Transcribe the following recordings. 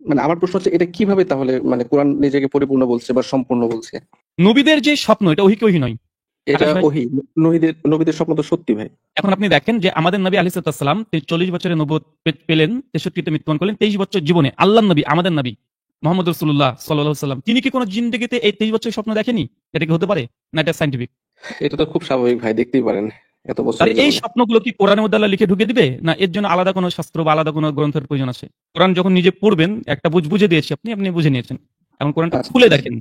মানে আমার প্রশ্ন হচ্ছে এটা কিভাবে তাহলে মানে কোরআন নিজেকে পরিপূর্ণ বলছে বা সম্পূর্ণ বলছে? নবীদের যে স্বপ্ন এটা ওহি কি ওহি নয় এটা আকাশ ভাই? ওহী। নবীদের স্বপ্ন তো সত্যি ভাই। এখন আপনি দেখেন যে আমাদের নবী আলাইহিস সালাম 40 বছরে নবুয়ত পেলেন, 63-তে মৃত্যুবরণ করলেন। 23 বছর জীবনে আল্লাহর নবী, আমাদের নবী মুহাম্মদ রাসূলুল্লাহ সাল্লাল্লাহু আলাইহি ওয়াসাল্লাম, তিনি কি কোনো জিন্দেগিতে এই 23 বছরের স্বপ্ন দেখেনি? এটা কি হতে পারে? না এটা সায়েন্টিফিক? এটা তো খুব স্বাভাবিক ভাই, দেখতেই পারেন এত তাহলে বছরের এই জীবনে। স্বপ্নগুলো কি কোরআনের মধ্যে আল্লাহ লিখে ঢুকিয়ে দিবে, না এর জন্য আলাদা কোনো শাস্ত্র বা আলাদা কোনো গ্রন্থের প্রয়োজন আছে? কোরআন যখন নিজে পড়বেন, একটা বুঝে দিয়েছি, আপনি আপনি বুঝে নিয়েছেন। এখন কোরআনটা আচ্ছা খুলে দেখেন।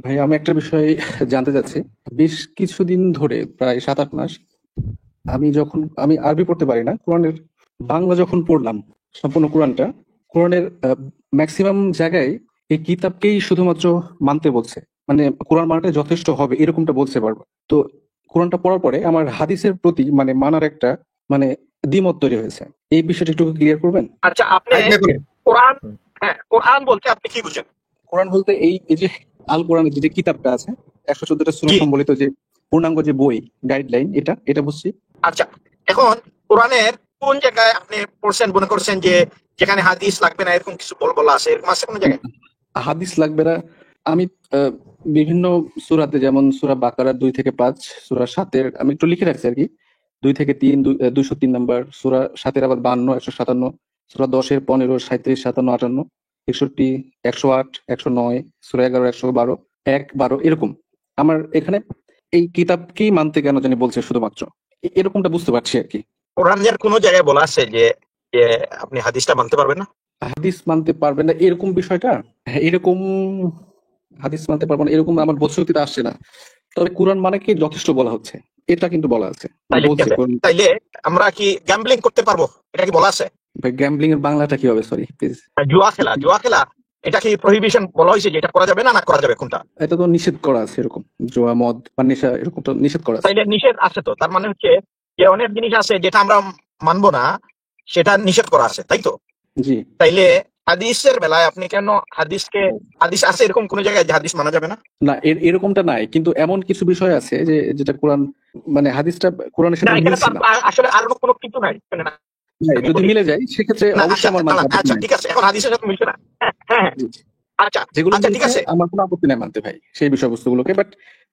ভাই, আমি একটা বিষয় জানতে চাচ্ছি। বেশ কিছুদিন ধরে, প্রায় 7-8 মাস, আমি আরবি পড়তে পারি না, কোরআনের বাংলা যখন পড়লাম সম্পূর্ণ কোরআনটা, কোরআনের ম্যাক্সিমাম জায়গায় এই কিতাবকেই শুধুমাত্র মানতে বলছে। মানে কোরআন মানাটা যথেষ্ট হবে এরকমটা বলছে বারবার। তো কোরআনটা পড়ার পরে আমার হাদিসের প্রতি মানে মানার একটা মানে দ্বিমত তৈরি হয়েছে। এই বিষয়টা একটু ক্লিয়ার করবেন? আচ্ছা, আপনি কোরআন, হ্যাঁ কোরআন বলতে আপনি কি বুঝেন? কোরআন বলতে এই যে আল কোরআনের যে কিতাবটা আছে, 114টা সূরা জি, সম্বলিত যে পূর্ণাঙ্গ যে বই, গাইডলাইন, এটা বুঝছি। আচ্ছা। এখন কোরআনের কোন জায়গায় আপনি পড়ছেন মনে করছেন যে যেখানে হাদিস লাগবে না এরকম কিছু বলা আছে, এরকম আছে কোন জায়গায়? হাদিস লাগবে না। আমি বিভিন্ন সূরাতে, যেমন সূরা বাকারার 2 থেকে 5, সূরা 7-এর আমি একটু লিখে রাখছি আরকি। 2 থেকে 3, 203 নাম্বার, সূরা 7-এর আবার 52, 157, সূরা 10-এর 15, 37, 57, 58, 61, 108, 109, সূরা 11, 112, 1, 12 এরকম। আমার এখানে এই কিতাবকেই মানতে কেন জানি বলছে শুধুমাত্র। এরকমটা বুঝতে পারছি আরকি। কোরআনের কোন জায়গায় বলা আছে যে যে আপনি হাদিসটা মানতে পারবেন না? হাদিস মানতে পারবেন না এরকম বিষয়টা, হ্যাঁ, এরকম হাদিস মানতে পারবো না এরকম আমার বোধশক্তিতে আসছে না। তবে কোরআন মানে কি যথেষ্ট বলা হচ্ছে, এটা কিন্তু বলা আছে, তাইলে কি বলছে আছে? কোরআন। তাইলে আমরা কি গ্যাম্বলিং করতে পারবো? এটা কি বলা আছে? ভাই, গ্যাম্বলিং এর বাংলাটা কি হবে? Sorry please. জুয়া খেলা এটা কি প্রহিবিশন বলা হয়েছে যে এটা করা যাবে না, না করা যাবে কোনটা? এটা তো নিষেধ করা আছে, এরকম জুয়া, মদ বা নেশা এরকম তো নিষেধ করা আছে। তাইলে নিষেধ আছে, তো তার মানে হচ্ছে যে অনেক জিনিস আছে যেটা আমরা মানবো না, সেটা নিষেধ করা আছে, তাই তো? জি তাইলে হাদিসের বেলায় আপনি কেন হাদিস আছে এরকম কোন জায়গায় যে হাদিস মানা যাবে না? না, এরকমটা নাই, কিন্তু এমন কিছু বিষয় আছে যেটা কোরআন মানে হাদিসটা কোরআনের না, সাথে এখানে তো মিলছে না। আসলে আর কোনো কিছু নাই এখানে না। ভাই, আমি যদি বলি মিলে যায় সেক্ষেত্রে না, আচ্ছা অবশ্যই আমার মানতে আপত্তি আচ্ছা নাই। ঠিক আছে, এখন হাদিসের সাথে মিলছে না। হ্যাঁ হ্যাঁ হ্যাঁ, জি, জি। আচ্ছা যেগুলো আচ্ছা ঠিক মিলছে আছে। আমার কোনো আপত্তি নাই মানতে ভাই, সেই বিষয়বস্তুগুলোকে। বাট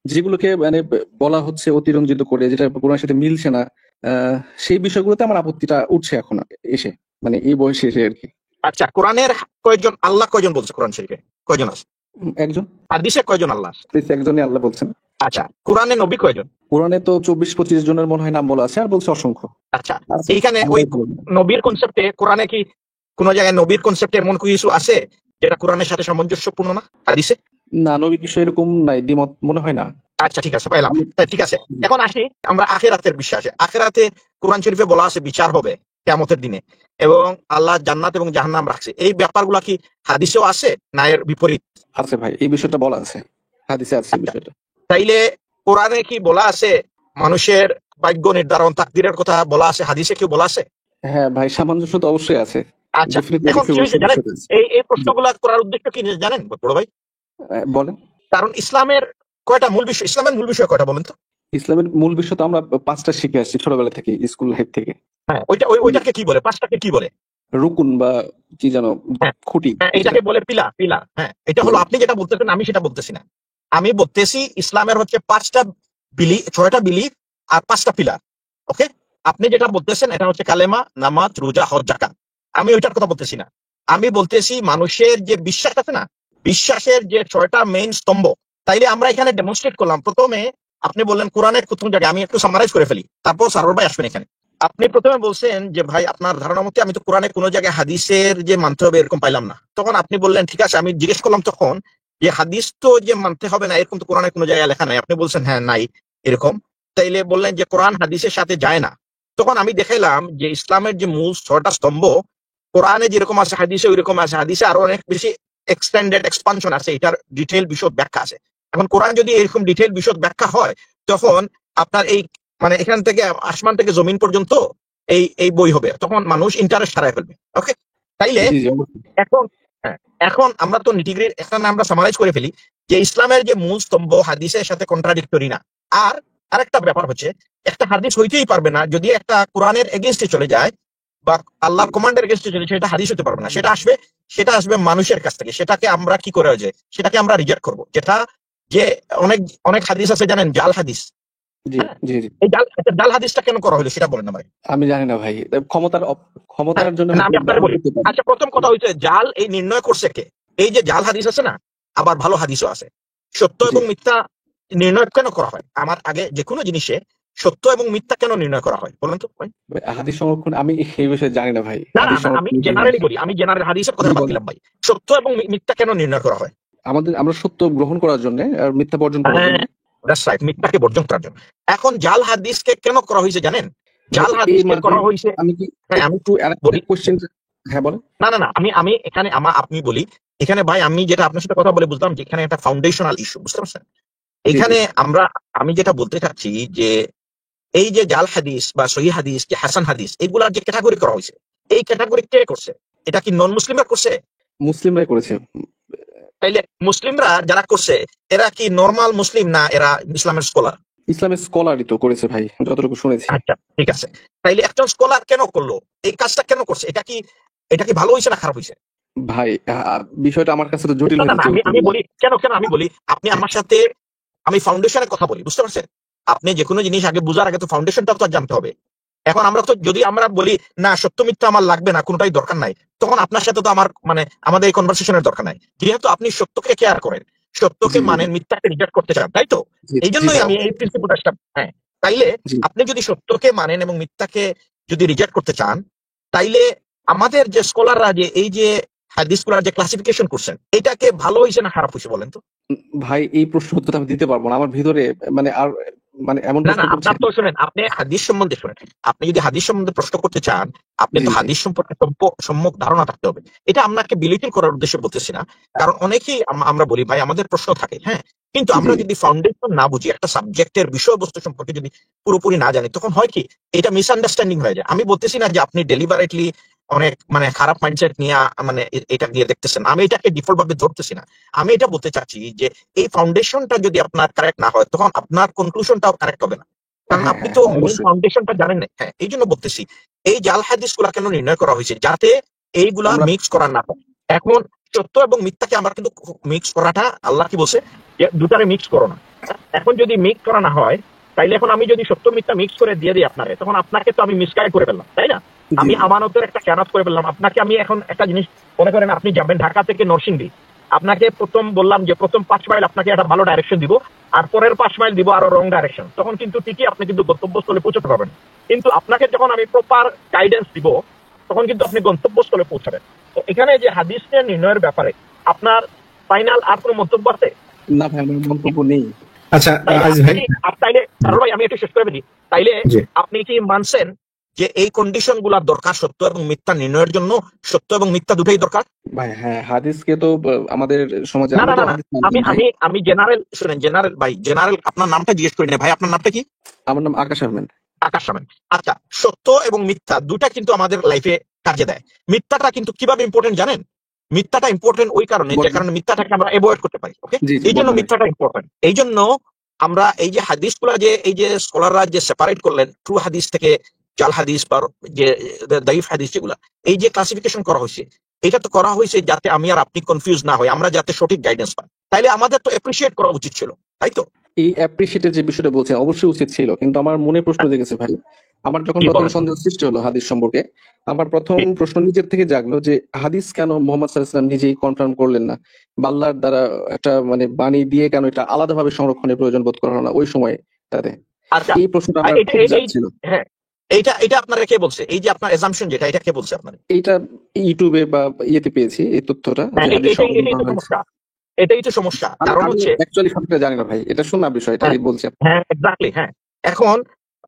যেগুলোকে মানে বলা হচ্ছে অতিরঞ্জিত করে, যেটা কোরআনের সাথে মিলছে না, আহ, সেই বিষয়গুলোতে আমার আপত্তিটা উঠছে এখন এসে, মানে এই বয়সে এসে আর কি। আচ্ছা, কোরআনের কয়জন আল্লাহ কয়জন বলছে? কোরআন শরীফে কয়জন আছে? একজন। হাদিসে কয়জন আল্লাহ আছে? প্লিজ, একজনই আল্লাহ বলছেন। আচ্ছা, কোরআনে নবী কয়জন? কোরআনে তো 24-25 জনের মনে হয় নাম বলা আছে, আর বলছে অসংখ্য আচ্ছা, আছে। এইখানে আমরা ওই বলবো না। নবীর কনসেপ্টে কোরআনে কি কোন জায়গায় নবীর কনসেপ্টে এমন কিছু আছে যেটা কোরআনের সাথে সামঞ্জস্যপূর্ণ না হাদিসে? না, নবীর বিষয় এরকম নাই, দ্বিমত মনে হয় না। আচ্ছা ঠিক আছে, পাইলাম। আমি ঠিক আছে, এখন আসি আমরা আখিরাতের বিশ্বাসে। আখিরাতে কোরআন শরীফে বলা আছে বিচার হবে কিয়ামতের দিনে, এবং আল্লাহ জান্নাত এবং জাহান্নাম রাখছে। এই ব্যাপারগুলা কি হাদিসেও আছে না এর বিপরীত? আছে ভাই, এই বিষয়টা বলা আছে, হাদিসে আছে এই বিষয়টা। তাইলে কোরআনে কি বলা আছে মানুষের ভাগ্য নির্ধারণ তাকদীরের কথা বলা আছে? হাদিসে কি বলা আছে? হ্যাঁ ভাই, সামঞ্জস্য তো অবশ্যই আছে। আচ্ছা, ডেফিনেটলি এখন কি অবশ্যই হয়েছে অবশ্যই জানেন? বিষয়টা আছে। এই প্রশ্নগুলা করার উদ্দেশ্য কি জানেন বড় ভাই? বলেন। কারণ ইসলামের কয়টা মূল বিষয়, ইসলামের মূল বিষয় কয়টা বলেন তো? ইসলামের মূল বিষয় তো আমরা 5টা শিখে আসছি ছোটবেলা থেকে, স্কুল লাইফ থেকে। হ্যাঁ, ওইটাকে কি বলে? পাঁচটাকে কি বলে? রুকুন বা কি জানো, হ্যাঁ খুঁটি হ্যাঁ, যেটা। এটাকে বলে পিলা পিলা। হ্যাঁ, এটা হলো আপনি যেটা বলতেছেন, আমি সেটা বলতেছি না। আমি বলতেছি ইসলামের হচ্ছে 6টা বিলিফ আর 5টা পিলার। ওকে, আপনি যেটা বলতেছেন এটা হচ্ছে কালেমা, নামাজ, রোজা, হজ, যাকাত। আমি ওইটার কথা বলতেছি না। আমি বলতেছি মানুষের যে বিশ্বাস আছে না, বিশ্বাসের যে 6টা মেইন স্তম্ভ। তাইলে আমরা এখানে ডেমনস্ট্রেট করলাম। প্রথমে আপনি বললেন কোরআনের প্রথম জায়গায়, আমি একটু সামারাইজ করে ফেলি, তারপর সারোয়ার ভাই আসবেন এখানে। আপনি প্রথমে বলছেন যে ভাই আপনার ধারণা মতে আমি তো কোরআনে কোনো জায়গায় হাদিসের যে মানতে হবে এরকম পাইলাম না। তখন আপনি বললেন ঠিক আছে, আমি জিজ্ঞেস করলাম তখন যে হাদিস তো যে মানতে হবে না এরকম তো কোরআনে কোনো জায়গায় লেখা নাই। আপনি বলছেন হ্যাঁ নাই এরকম। তাইলে বললেন যে কোরআন হাদিসের সাথে যায় না। তখন আমি দেখাইলাম যে ইসলামের যে মূল 6টা স্তম্ভ কোরআনে যেরকম আছে হাদিসে ওইরকম আছে। হাদিসে আরো অনেক বেশি এক্সটেন্ডেড এক্সপানশন আছে, এটার ডিটেইল বিশদ ব্যাখ্যা আছে। এখন কোরআন যদি এরকম ডিটেইল বিশদ ব্যাখ্যা হয়, তখন আপনার এই মানে এখান থেকে আসমান থেকে জমিন পর্যন্ত এই বই হবে, তখন মানুষ ইন্টারেস্ট হারায় ফেলবে। ওকে, তাইলে জি জি অবশ্যই। এখন হ্যাঁ, এখন আমরা তো নিটিগ্রি এখানে আমরা সামারাইজ করে ফেলি যে ইসলামের যে মূল স্তম্ভ হাদিসের সাথে কন্ট্রাডিক্টরি না। আর আরেকটা ব্যাপার হচ্ছে, একটা হাদিস হইতেই পারবে না যদি একটা কোরআনের এগেইনস্টে চলে যায় বা আল্লাহর কমান্ডের এগেইনস্টে চলে যায়, সেটা হাদিস হতে পারবে না। সেটা আসবে মানুষের কাছ থেকে। সেটাকে আমরা কি করে যে সেটাকে আমরা রিজেক্ট করব। যেটা যে অনেক অনেক হাদিস আছে জানেন, জাল হাদিস। জি হ্যাঁ, জি জি এই জাল হাদিসটা কেন করা হলো সেটা বলেন আমাকে। আমি জানি না ভাই, হ্যাঁ, ক্ষমতার জন্য না হয়তো আমি আপনাকে ব্যবহার বলি। করতে পারে। আচ্ছা, প্রথম কথা হচ্ছে জাল এই নির্ণয় করছে কে? এই যে জাল হাদিস আছে না, আবার ভালো হাদিসও আছে। সত্য জি এবং মিথ্যা নির্ণয় কেন করা হয়? আমার আগে যে কোনো জিনিসে সত্য এবং মিথ্যা কেন নির্ণয় করা হয় বলেন তো ভাই? ভাই, হাদিস সংরক্ষণ আমি এই বিষয়ে জানি না ভাই। না না হাদিস না, আমি সংরক্ষণ জানি না। জেনারেলি বলি, আমি জেনারেল হাদিসের জি কথাটা বাদ বলেন। দিলাম ভাই। সত্য এবং মিথ্যা কেন নির্ণয় করা হয়? আমরা সত্য গ্রহণ করার জন্য আর মিথ্যা বর্জন করার জন্য। হ্যাঁ, দ্যাটস রাইট, মিথ্যাকে বর্জন করার জন্য। এখন জাল হাদিসকে কেন করা হয়েছে জানেন? ভাই জাল এই হাদিসকে মাঝে করা হয়েছে, আমি কি হ্যাঁ আমি একটু আরেকটা বলি। কোশ্চেন? হ্যাঁ বলেন। না না না, আমি এখানে আপনি বলি। এখানে ভাই আমি যেটা আপনার সাথে কথা বলে বুঝলাম যে এখানে একটা ফাউন্ডেশনাল ইস্যু, বুঝতে পারছেন? জি জি এখানে আমি যেটা বলতে চাচ্ছি যে এই যে জাল হাদিস বা সহিহ হাদিস কি হাসান হাদিস, এগুলার যে ক্যাটাগরি করা হয়েছে, এই ক্যাটাগরি কে করছে? এটা কি নন মুসলিমরা করছে? মুসলিমরাই করেছে। তাইলে মুসলিমরা যারা করছে, এরা কি নর্মাল মুসলিম না এরা ইসলামের স্কলার? ইসলামের স্কলারই তো করেছে ভাই, যতটুকু শুনেছি। আচ্ছা ঠিক আছে, তাইলে একজন স্কলার কেন করলো এই কাজটা, কেন করছে? এটা কি ভালো হয়েছে না খারাপ হয়েছে? ভাই বিষয়টা আমার কাছে তো জটিল না না না, হইতেছে। আমি বলি কেন আমি বলি, আপনি আমার সাথে, আমি ফাউন্ডেশনের কথা বলি, বুঝতে পারছেন? আপনি যে কোনো জিনিস আগে বুঝার আগে তো ফাউন্ডেশনটাও তো জানতে হবে। এখন যদি আমরা বলি না সত্য মিথ্যা আমার লাগবে না, কোনটাই দরকার নাই, তখন আপনার সাথে তো আমাদের এই কনভারসেশনের দরকার নাই। যেহেতু আপনি সত্যকে কেয়ার করেন, সত্যকে জি জি মানেন, মিথ্যাকে রিজেক্ট করতে চান, তাই তো? জি এই জি জন্যই স্যার। আমি এই প্রিন্সিপালটা, হ্যাঁ। তাইলে জি আপনি যদি সত্যকে মানেন এবং মিথ্যাকে যদি রিজেক্ট করতে চান, তাইলে আমাদের যে স্কলাররা যে এই যে হাদিস স্কলার যে ক্লাসিফিকেশন করছেন, এটাকে ভালো হয়েছে না খারাপ হয়েছে বলেন তো? ভাই এই প্রশ্ন উত্তর আমি দিতে পারবো না, আমার ভিতরে আর এমন না প্রশ্ন না, করছেন। আপনার তো শুনেন, আপনি হাদিস সম্বন্ধে শুনেন। আপনি যদি হাদিস সম্বন্ধে প্রশ্ন করতে চান, আপনি জি তো জি হাদিস সম্পর্কে সম্যক ধারণা থাকতে হবে। এটা আপনাকে বিলিটিং করার উদ্দেশ্যে বলতেছি না, কারণ অনেকেই আমরা বলি ভাই আমাদের প্রশ্ন থাকে, হ্যাঁ, কিন্তু জি আমরা যদি ফাউন্ডেশন না বুঝি, একটা সাবজেক্টের বিষয়বস্তু সম্পর্কে যদি পুরোপুরি না জানি, তখন হয় কি এটা মিসআন্ডারস্ট্যান্ডিং হয়ে যায়। আমি বলতেছি না যে আপনি ডেলিবারেটলি অনেক খারাপ মাইন্ডসেট নিয়ে এটা দিয়ে দেখতেছেন, আমি এটাকে ডিফল্ট ভাবে ধরতেছি না। আমি এটা বলতে চাচ্ছি যে এই ফাউন্ডেশনটা যদি আপনার কারেক্ট না হয়, তখন আপনার কনক্লুশনটাও কারেক্ট হবে না, কারণ হ্যাঁ আপনি হ্যাঁ তো হ্যাঁ, মেইন অবশ্যই। ফাউন্ডেশনটা জানেন না। হ্যাঁ, এই জন্য বলতেছি এই জাল হাদিস গুলা কেন নির্ণয় করা হয়েছে, যাতে এইগুলা আমরা মিক্স করা না হয়। এখন সত্য এবং মিথ্যাকে আমরা কিন্তু মিক্স করাটা, আল্লাহ কি বলছে যে দুটারে মিক্স করো না। এখন যদি মিক্স করা না হয়, তাইলে এখন আমি যদি সত্য মিথ্যা মিক্স করে দিয়ে দিই আপনাকে, তখন আপনাকে তো আমি মিসগাইড করে ফেললাম, তাই না? জি আমি জি আমানতের একটা খেয়ানত করে ফেললাম আপনাকে। আমি এখন একটা জিনিস মনে করেন, আপনি যাবেন ঢাকা থেকে নরসিংদী, আপনাকে প্রথম বললাম যে প্রথম 5 মাইল আপনাকে একটা ভালো ডাইরেকশন দিব, আর পরের 5 মাইল দিব আরো রং ডাইরেকশন, তখন কিন্তু ঠিকই আপনি কিন্তু গন্তব্যস্থলে পৌঁছতে পারবেন। কিন্তু আপনাকে যখন আমি প্রপার গাইডেন্স দিব, তখন কিন্তু আপনি গন্তব্যস্থলে পৌঁছাবেন। তো এখানে যে হাদিসের নির্ণয়ের ব্যাপারে আপনার ফাইনাল আর কোনো মন্তব্য আছে? না ভাই, আমার মন্তব্য নেই। আচ্ছা তাইলে আজিজ ভাই, তাইলে কারণ ভাই আমি একটু শেষ করে ফেলি। তাইলে জি আপনি কি মানছেন যে এই কন্ডিশন গুলা দরকার সত্য এবং মিথ্যা নির্ণয়ের জন্য? সত্য এবং মিথ্যা দুটোই দরকার। ভাই হ্যাঁ, হাদিসকে তো আমাদের সমাজে না আমরা না তো না না, হাদিস মানি আমি ভাই। আমি আমি জেনারেল শুনেন, জেনারেল ভাই, জেনারেল আপনার নামটা জিজ্ঞেস করি না ভাই, আপনার নামটা কি? আমার নাম আকাশ আহমেদ। আকাশ আহমেদ। আচ্ছা, সত্য এবং মিথ্যা দুটা কিন্তু আমাদের লাইফে কাজে দেয়। মিথ্যাটা কিন্তু কিভাবে ইম্পর্টেন্ট জানেন? মিথ্যাটা ইম্পর্টেন্ট ওই কারণে যে বলেন। কারণে মিথ্যাটাকে আমরা অ্যাভয়েড করতে পারি। ওকে, জি জি এই জন্য বলেন ভাই। মিথ্যাটা ইম্পর্টেন্ট। এই জন্য আমরা এই যে হাদিসগুলা যে এই যে স্কলাররা যে সেপারেট করলেন ট্রু হাদিস থেকে জাল হাদিস বা যে দাইফ হাদিস, যেগুলা এই যে ক্লাসিফিকেশন করা হয়েছে, এটা তো করা হয়েছে যাতে আমি আর আপনি কনফিউজ না হই, আমরা যাতে সঠিক গাইডেন্স পাই। তাইলে আমাদের তো অ্যাপ্রিশিয়েট করা উচিত ছিল, তাই তো? এই অ্যাপ্রিসিয়েটের যে বিষয়টা বলছেন অবশ্যই উচিত ছিল, কিন্তু আমার মনে প্রশ্ন জেগেছে ভাই। আমার যখন কি প্রথম বলেন? সন্দেহ সৃষ্টি হলো হাদিস সম্পর্কে, আমার প্রথম ঠিক। প্রশ্ন নিজের থেকে জাগলো যে হাদিস কেন মোহাম্মদ সাল্লাল্লাহু আলাইহি ওয়াসাল্লাম নিজেই কনফার্ম করলেন না, বা আল্লাহর দ্বারা একটা বাণী দিয়ে কেন এটা আলাদাভাবে সংরক্ষণের প্রয়োজন বোধ করা হলো না ওই সময় তাতে? আচ্ছা, এই প্রশ্নটা আমার এটা খুব এই জাগছিল। হ্যাঁ, এটা আপনারা কে বলছে? এই যে আপনার এজাম্পশন যেটা, এটা কে বলছে আপনার? এইটা ইউটিউবে বা ইয়েতে পেয়েছি এই তথ্যটা হ্যাঁ, যে হাদিস সংরক্ষণ এটাই করা তো হয়েছে। সমস্যা, এটাই তো সমস্যা। কারণ আমি হচ্ছে, অ্যাকচুয়ালি সঠিকটা জানি না ভাই, এটা শোনা বিষয়টা হ্যাঁ এই বলছি। হ্যাঁ এক্স্যাক্টলি, হ্যাঁ। এখন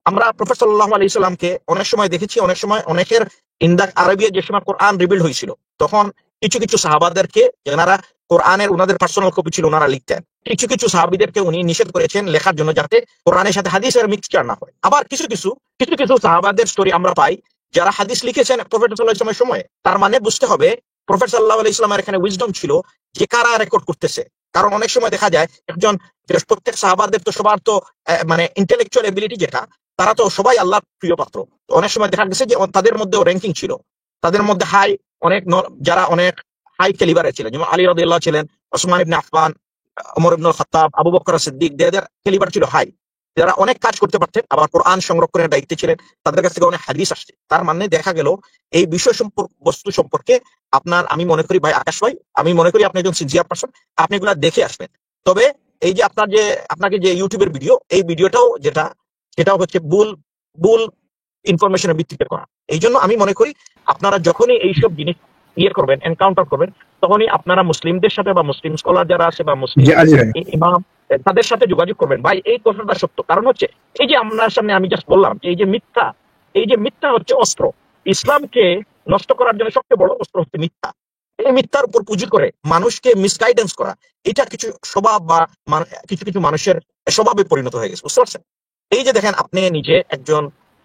আমরা প্রফেট সাল্লাল্লাহু আলাইহি সাল্লামকে অনেক সময় দেখেছি, অনেক সময় অনেকের ইন্দা আরবিয়া যে সময় কোরআন রিবিল্ড হয়েছিল, তখন কিছু কিছু সাহাবাদেরকে, যারা কোরআনের ওনাদের পার্সোনাল কপি ছিল, ওনারা লিখতেন। কিছু কিছু সাহাবীদেরকে উনি নিষেধ করেছেন লেখার জন্য, যাতে কোরআনের সাথে হাদিসের মিক্সচার না হয়। আবার কিছু কিছু সাহাবাদের স্টোরি আমরা পাই, যারা হাদিস লিখেছেন প্রফেট সাল্লাল্লাহু আলাইহি ওয়াসাল্লামের সময়। তার মানে বুঝতে হবে প্রফেট সাল্লাল্লাহু আলাইহি ওয়াসাল্লামের এখানে উইজডম ছিল যে কারা রেকর্ড করতেছে, কারণ অনেক সময় দেখা যায় একজন প্রত্যেক সাহাবাদের তো সবার তো মানে ইন্টেলেকচুয়াল এবিলিটি যেটা, তারা তো সবাই আল্লাহর প্রিয় পাত্র। তো অনেক সময় দেখা গেছে যে তাদের মধ্যেও র্যাঙ্কিং ছিল, তাদের মধ্যে হাই অনেক যারা অনেক হাই ক্যালিবারের ছিলেন, যেমন আলী রাদিয়াল্লাহু ছিলেন, ওসমান ইবনে আফফান, ওমর ইবনে খাত্তাব, আবু বকর সিদ্দিক, এদের ক্যালিবার ছিল হাই, যারা অনেক কাজ করতে পারতেন, আবার কোরআন সংরক্ষণের দায়িত্বে ছিলেন, তাদের কাছ থেকে অনেক হাদিস আসছে। তার মানে দেখা গেল এই বিষয় বস্তু সম্পর্কে আপনার, আমি মনে করি ভাই আকাশ ভাই, আমি মনে করি আপনি একজন সিনসিয়ার পারসন, আপনি এগুলা দেখে আসবেন। তবে এই যে আপনাকে যে ইউটিউবের ভিডিও, এই ভিডিওটাও সেটাও হচ্ছে ভুল ইনফরমেশনের ভিত্তিতে করা। এই জন্য আমি মনে করি আপনারা যখনই এইসব জিনিস করবেন, এনকাউন্টার করবেন, তখনই আপনারা মুসলিমদের সাথে বা মুসলিম স্কলার যারা আছে বা মুসলিম ইমাম তাদের সাথে যোগাযোগ করবেন। ভাই এই কথাটা সত্য, কারণ হচ্ছে এই যে আপনার সামনে আমি জাস্ট বললাম এই যে মিথ্যা হচ্ছে অস্ত্র। ইসলামকে নষ্ট করার জন্য সবচেয়ে বড় অস্ত্র হচ্ছে মিথ্যা। এই মিথ্যার উপর পুঁজি করে মানুষকে মিসগাইডেন্স করা, এটা কিছু স্বভাব বা কিছু মানুষের স্বভাবে পরিণত হয়ে গেছে, বুঝতে পারছেন? এই যে দেখেন আপনি নিজে একজন,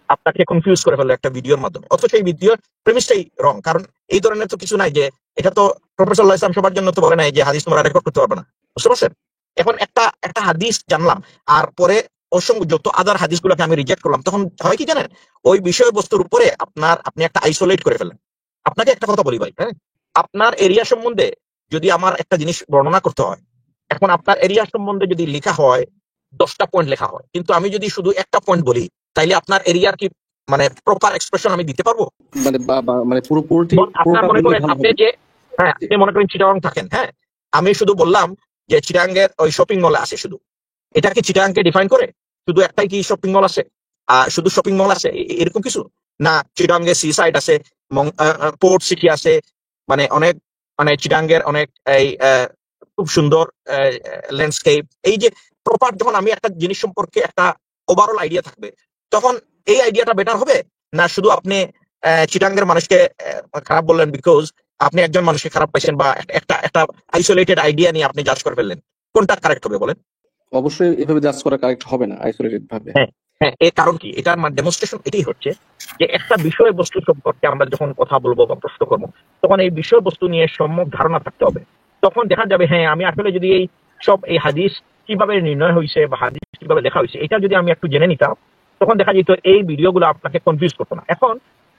আপনাকে কনফিউজ করে ফেললো একটা ভিডিওর মাধ্যমে, অথচ এই ভিডিওর প্রেমিসটাই রং। কারণ এই ধরনের তো কিছু নাই যে, এটা তো প্রফেসর সাল্লাল্লাহু আলাইহি ওয়াসাল্লাম সবার জন্য তো বলে নাই যে হাদিস তোমরা রেকর্ড করতে পারবে না, বুঝতে পারছেন? এখন একটা হাদিস জানলাম আর পরে অসংখ্য যত আদার হাদিসগুলোকে আমি রিজেক্ট করলাম, তখন হয় কি জানেন, ওই বিষয়বস্তুর উপরে আপনি একটা আইসোলেট করে ফেলেন। আপনাকে একটা কথা বলি ভাই, হ্যাঁ, আপনার এরিয়া সম্বন্ধে যদি আমার একটা জিনিস বর্ণনা করতে হয়, এখন আপনার এরিয়া সম্বন্ধে যদি লেখা হয় 10টা পয়েন্ট লেখা হয়, কিন্তু আমি যদি শুধু একটা পয়েন্ট বলি, তাইলে আপনার এরিয়ার কি মানে প্রপার এক্সপ্রেশন আমি দিতে পারবো? মানে পুরোপুরি আপনার মনে করেন আপনি যে, হ্যাঁ আপনি মনে করেন চিটাগাং থাকেন, হ্যাঁ, আমি শুধু বললাম যে চিটাগাংয়ের ওই শপিং মলে আছে শুধু, এটা কি চিটাগাংকে ডিফাইন করে? শুধু একটাই কি শপিং মল আছে, শুধু শপিং মল আছে এরকম কিছু না? চিটাগাংয়ে সি সাইড আছে, পোর্ট সিটি আছে, মানে অনেক, মানে চিটাগাংয়ের অনেক এই খুব সুন্দর ল্যান্ডস্কেপ। এই যে প্রপার, যখন আমি একটা জিনিস সম্পর্কে একটা ওভারঅল আইডিয়া থাকবে, তখন এই আইডিয়াটা বেটার হবে না শুধু আপনি চিটাগাংয়ের মানুষকে খারাপ বললেন বিকজ আপনি একজন মানুষকে খারাপ পাইছেন, বা একটা আইসোলেটেড আইডিয়া নিয়ে আপনি জাজ করে ফেললেন? কোনটা কারেক্ট হবে বলেন? অবশ্যই এভাবে জাজ করা কারেক্ট হবে না আইসোলেটেড ভাবে। হ্যাঁ, এর কারণ কি? এটার ডেমনস্ট্রেশন এটাই হচ্ছে যে একটা বিষয়বস্তু সম্পর্কে আমরা যখন কথা বলবো বা প্রশ্ন করবো, তখন এই বিষয়বস্তু নিয়ে সম্যক ধারণা থাকতে হবে। তখন দেখা যাবে হ্যাঁ, আমি আসলে যদি এই হাদিস কিভাবে নির্ণয় হয়েছে বা হাদিস কিভাবে লেখা হয়েছে, এটা যদি আমি একটু জেনে নিতাম, তখন দেখা যেত এই ভিডিওগুলো আপনাকে কনফিউজ করতো না। এখন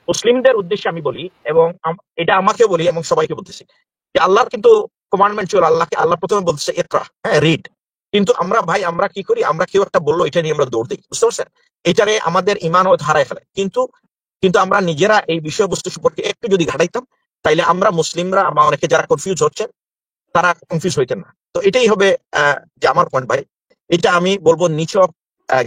মুসলিমদের উদ্দেশ্যে আমি বলি, এবং এটা আমাকে বলি এবং সবাইকে বলতেছি, যে আল্লাহর কিন্তু কমান্ডমেন্ট ছিল, আল্লাহ প্রথমে বলতেছে ইকরা, হ্যাঁ রিড। কিন্তু আমরা কি করি, আমরা কেউ একটা বললো এটা নিয়ে আমরা দৌড় দিই, বুঝতে পারছেন? এটারে আমাদের ইমানও হারায় ফেলে। কিন্তু আমরা নিজেরা এই বিষয়বস্তু সম্পর্কে একটু যদি ঘাটাইতাম, তাইলে আমরা মুসলিমরা বা অনেকে যারা কনফিউজ হচ্ছেন, তারা কনফিউজ হইতেন না। তো এটাই হবে যে আমার পয়েন্ট ভাই। এটা আমি বলবো নিছক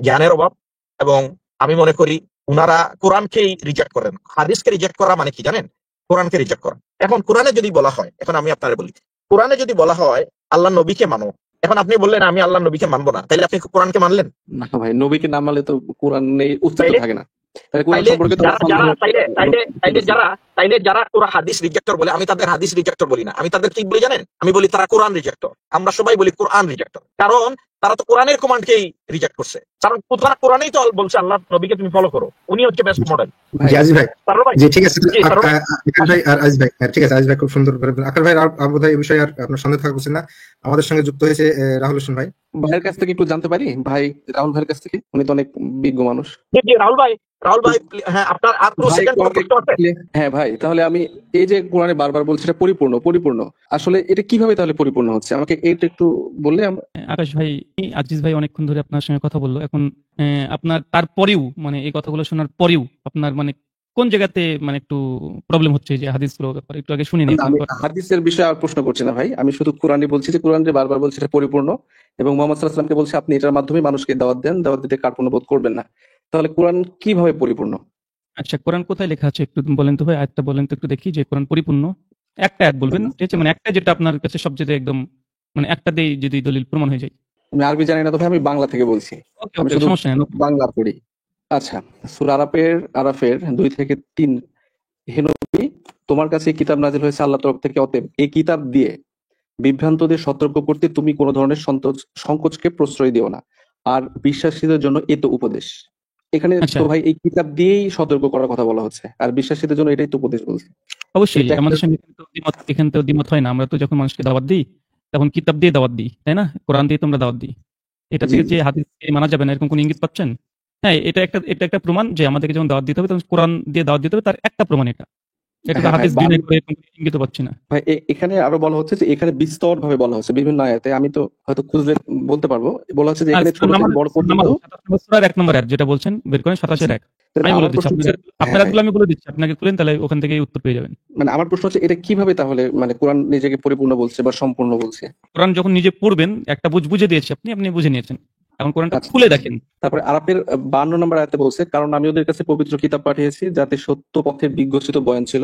জ্ঞানের অভাব, এবং আমি মনে করি উনারা কোরআনকেই রিজেক্ট করেন। হাদিসকে রিজেক্ট করা মানে কি জানেন? কোরআনকে রিজেক্ট করা। এখন কোরআনে যদি বলা হয়, এখন আমি আপনারে বলি, কোরআনে যদি বলা হয় আল্লাহ নবীকে মানো, এখন আপনি বললেন আমি আল্লাহ নবীকে মানবো না, তাইলে আপনি কোরআনকে মানলেন না ভাই, নবীকে না মানলে তো কোরআনে অস্তিত্ব থাকে না। তাইলে যারা কোরআন হাদিস রিজেক্টর বলে, আমি তাদের হাদিস রিজেক্টর বলি না, আমি তাদের কি বলি জানেন? আমি বলি তারা কোরআন রিজেক্টর। আমরা সবাই বলি কোরআন রিজেক্টর, কারণ তারা তো কোরআনের কমান্ডকেই রিজেক্ট করছে। কারণ তারা কোরআনেই তো বলছে আল্লাহ নবীকে তুমি ফলো করো, উনি হচ্ছে বেস্ট মডেল। জি ভাই, জি ঠিক আছে ভাই, আর আজ ভাই ঠিক আছে, আজ ভাই খুব সুন্দর করে আকার ভাই, আর বোধহয় এই বিষয়ে আর আপনার সন্দেহ থাকা উচিত না। আমাদের সঙ্গে যুক্ত হয়েছে রাহুল হোসেন ভাই। ভাইয়ের কাছ থেকে একটু জানতে পারি ভাই, রাহুল ভাইয়ের কাছ থেকে, উনি তো অনেক বিজ্ঞ মানুষ। জি রাহুল ভাই, হ্যাঁ আপনার আর কোনো সেকেন্ড প্রশ্ন আছে? হ্যাঁ ভাই, তাহলে আমি এই যে কোরআনে বারবার বলছি এটা পরিপূর্ণ, আসলে এটা কিভাবে তাহলে পরিপূর্ণ হচ্ছে, আমাকে এটা একটু বললে। আকাশ ভাই, আজিজ ভাই অনেকক্ষণ ধরে আপনার সঙ্গে কথা বললো, এখন আপনার তারপরেও মানে এই কথাগুলো শোনার পরেও আপনার মানে কোন জায়গাতে মানে একটু প্রবলেম হচ্ছে যে হাদিসগুলোর ব্যাপারে একটু আগে শুনে নিন। আমি হাদিসের বিষয়ে আর প্রশ্ন করছি না ভাই, আমি শুধু কোরআনই বলছি যে কোরআন যে বারবার বলছে এটা পরিপূর্ণ, এবং মোহাম্মদ সাল্লাল্লাহু আলাইহি ওয়াসাল্লামকে বলছে আপনি এটার মাধ্যমে মানুষকে দাওয়াত দেন, দাওয়াত দিতে কার্পণ্যবোধ করবেন না। তাহলে কোরআন কিভাবে পরিপূর্ণ? আচ্ছা, কোরআন কোথায় লেখা আছে একটু বলেন তো ভাই, আয়াতটা বলেন তো একটু দেখি যে কোরআন পরিপূর্ণ। একটা আয়াত বলবেন, ঠিক আছে? মানে একটা যেটা আপনার কাছে সবচেয়ে একদম মানে একটা দিয়ে যদি দলিল প্রমাণ হয়ে যায়। আমি আরবি জানি না তো ভাই, আমি বাংলা থেকে বলছি, আমি শুধু সমস্যা নেই, বাংলা পড়ি। আচ্ছা, সূরা আরাফের 2 থেকে 3, হে নবী, তোমার কাছে কিতাব নাযিল হয়েছে আল্লাহর তরফ থেকে, অতএব এই কিতাব দিয়ে বিভ্রান্তদের সতর্ক করতে তুমি কোনো ধরনের সংকোচকে প্রশ্রয় দিও না, আর বিশ্বাসীদের জন্য এ তো উপদেশ। এখানে তো ভাই এই কিতাব দিয়েই সতর্ক করার কথা বলা হচ্ছে, আর বিশ্বাসীদের জন্য এটাই তো উপদেশ বলছে। অবশ্যই আমাদের সঙ্গে এখানে তো দ্বিমত হয় না। আমরা তো যখন মানুষকে দাওয়াত দিই তখন কিতাব দিয়ে দাওয়াত দিই, তাই না? কোরআন দিয়ে তোমরা দাওয়াত দিই। এটা জি থেকে জি যে হাদিস মানা যাবে না এরকম কোন ইঙ্গিত পাচ্ছেন? হ্যাঁ, এটা একটা প্রমাণ যে আমাদেরকে যখন দাওয়াত দিতে হবে তখন কোরআন দিয়ে দাওয়াত দিতে হবে, তার একটা প্রমাণ এটা। এটা তো হ্যাঁ ভাই হাদিস ডিনাই করে এরকম কোনো ইঙ্গিত পাচ্ছি না। ভাই এখানে আরো বলা হচ্ছে যে এখানে বিস্তর ভাবে বলা হচ্ছে বিভিন্ন আয়াতে, আমি তো হয়তো খুঁজলে বলতে পারবো। বলা হচ্ছে যে আর এখানে ছোট থেকে বড় পর্যন্ত। 27 নম্বর সূরার 1 নম্বর আয়াত যেটা বলছেন বের করেন, 27 এর 1। আমি বলে আমার দিচ্ছি প্রশ্ন হচ্ছে, আপনার হ্যাঁ ভাই, আয়াতগুলো আমি বলে দিচ্ছি। আপনাকে তুলেন তাহলে ওখান থেকেই উত্তর পেয়ে যাবেন। মানে আমার প্রশ্ন হচ্ছে এটা কিভাবে তাহলে মানে কোরআন নিজেকে পরিপূর্ণ বলছে বা সম্পূর্ণ বলছে? কোরআন যখন নিজে পড়বেন একটা বুঝে দিয়েছি আপনি বুঝে নিয়েছেন। এখন কোরআনটা আচ্ছা, খুলে দেখেন। তারপরে আরাফের 52 নম্বর আয়াতে বলছে, কারণ আমি ওদের কাছে পবিত্র কিতাব পাঠিয়েছি যাতে সত্য পথের বিঘোষিত বয়ান ছিল,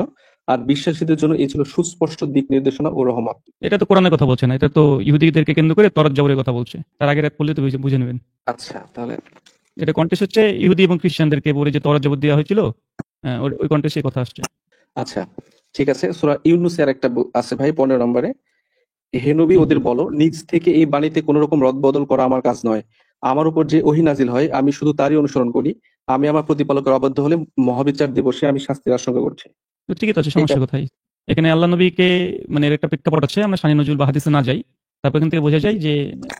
আর বিশ্বাসীদের জন্য এই ছিল সুস্পষ্ট দিক নির্দেশনা ও রহমত। এটা তো কোরআনের কথা বলছে না, এটা তো ইহুদিদেরকে কেন্দ্র করে তরত জবরের কথা বলছে। তার আগের আয়াত পড়লে তো বুঝে নেবেন। আচ্ছা তাহলে এটা কন্টেক্সট হচ্ছে ইহুদি এবং খ্রিস্টানদেরকে বলে যে তরত জবর দেওয়া হয়েছিল, ওই কন্টেক্সে কথা আসছে। আচ্ছা ঠিক আছে, সূরা ইউনূসের একটা আছে ভাই 15 নম্বরে, হে নবী ওদের বলো, নিজ থেকে এই বাণীতে কোন রকম রদবদল করা আমার কাজ নয়। আমার উপর যে ওহী নাজিল হয় আমি শুধু তারই অনুসরণ করি। আমি আমার প্রতিপালকের অবাধ্য হলে মহাবিচার দিবসে আমি শাস্তির আশঙ্কা করছি। তো ঠিকই তো আছে, এটা সমস্যা কোথায়? এখানে আল্লাহ নবীকে মানে এর একটা প্রেক্ষাপট আছে, আমরা শানি নজরুল বা হাদিসে না যাই। তারপর এখান থেকে বোঝা যায় যে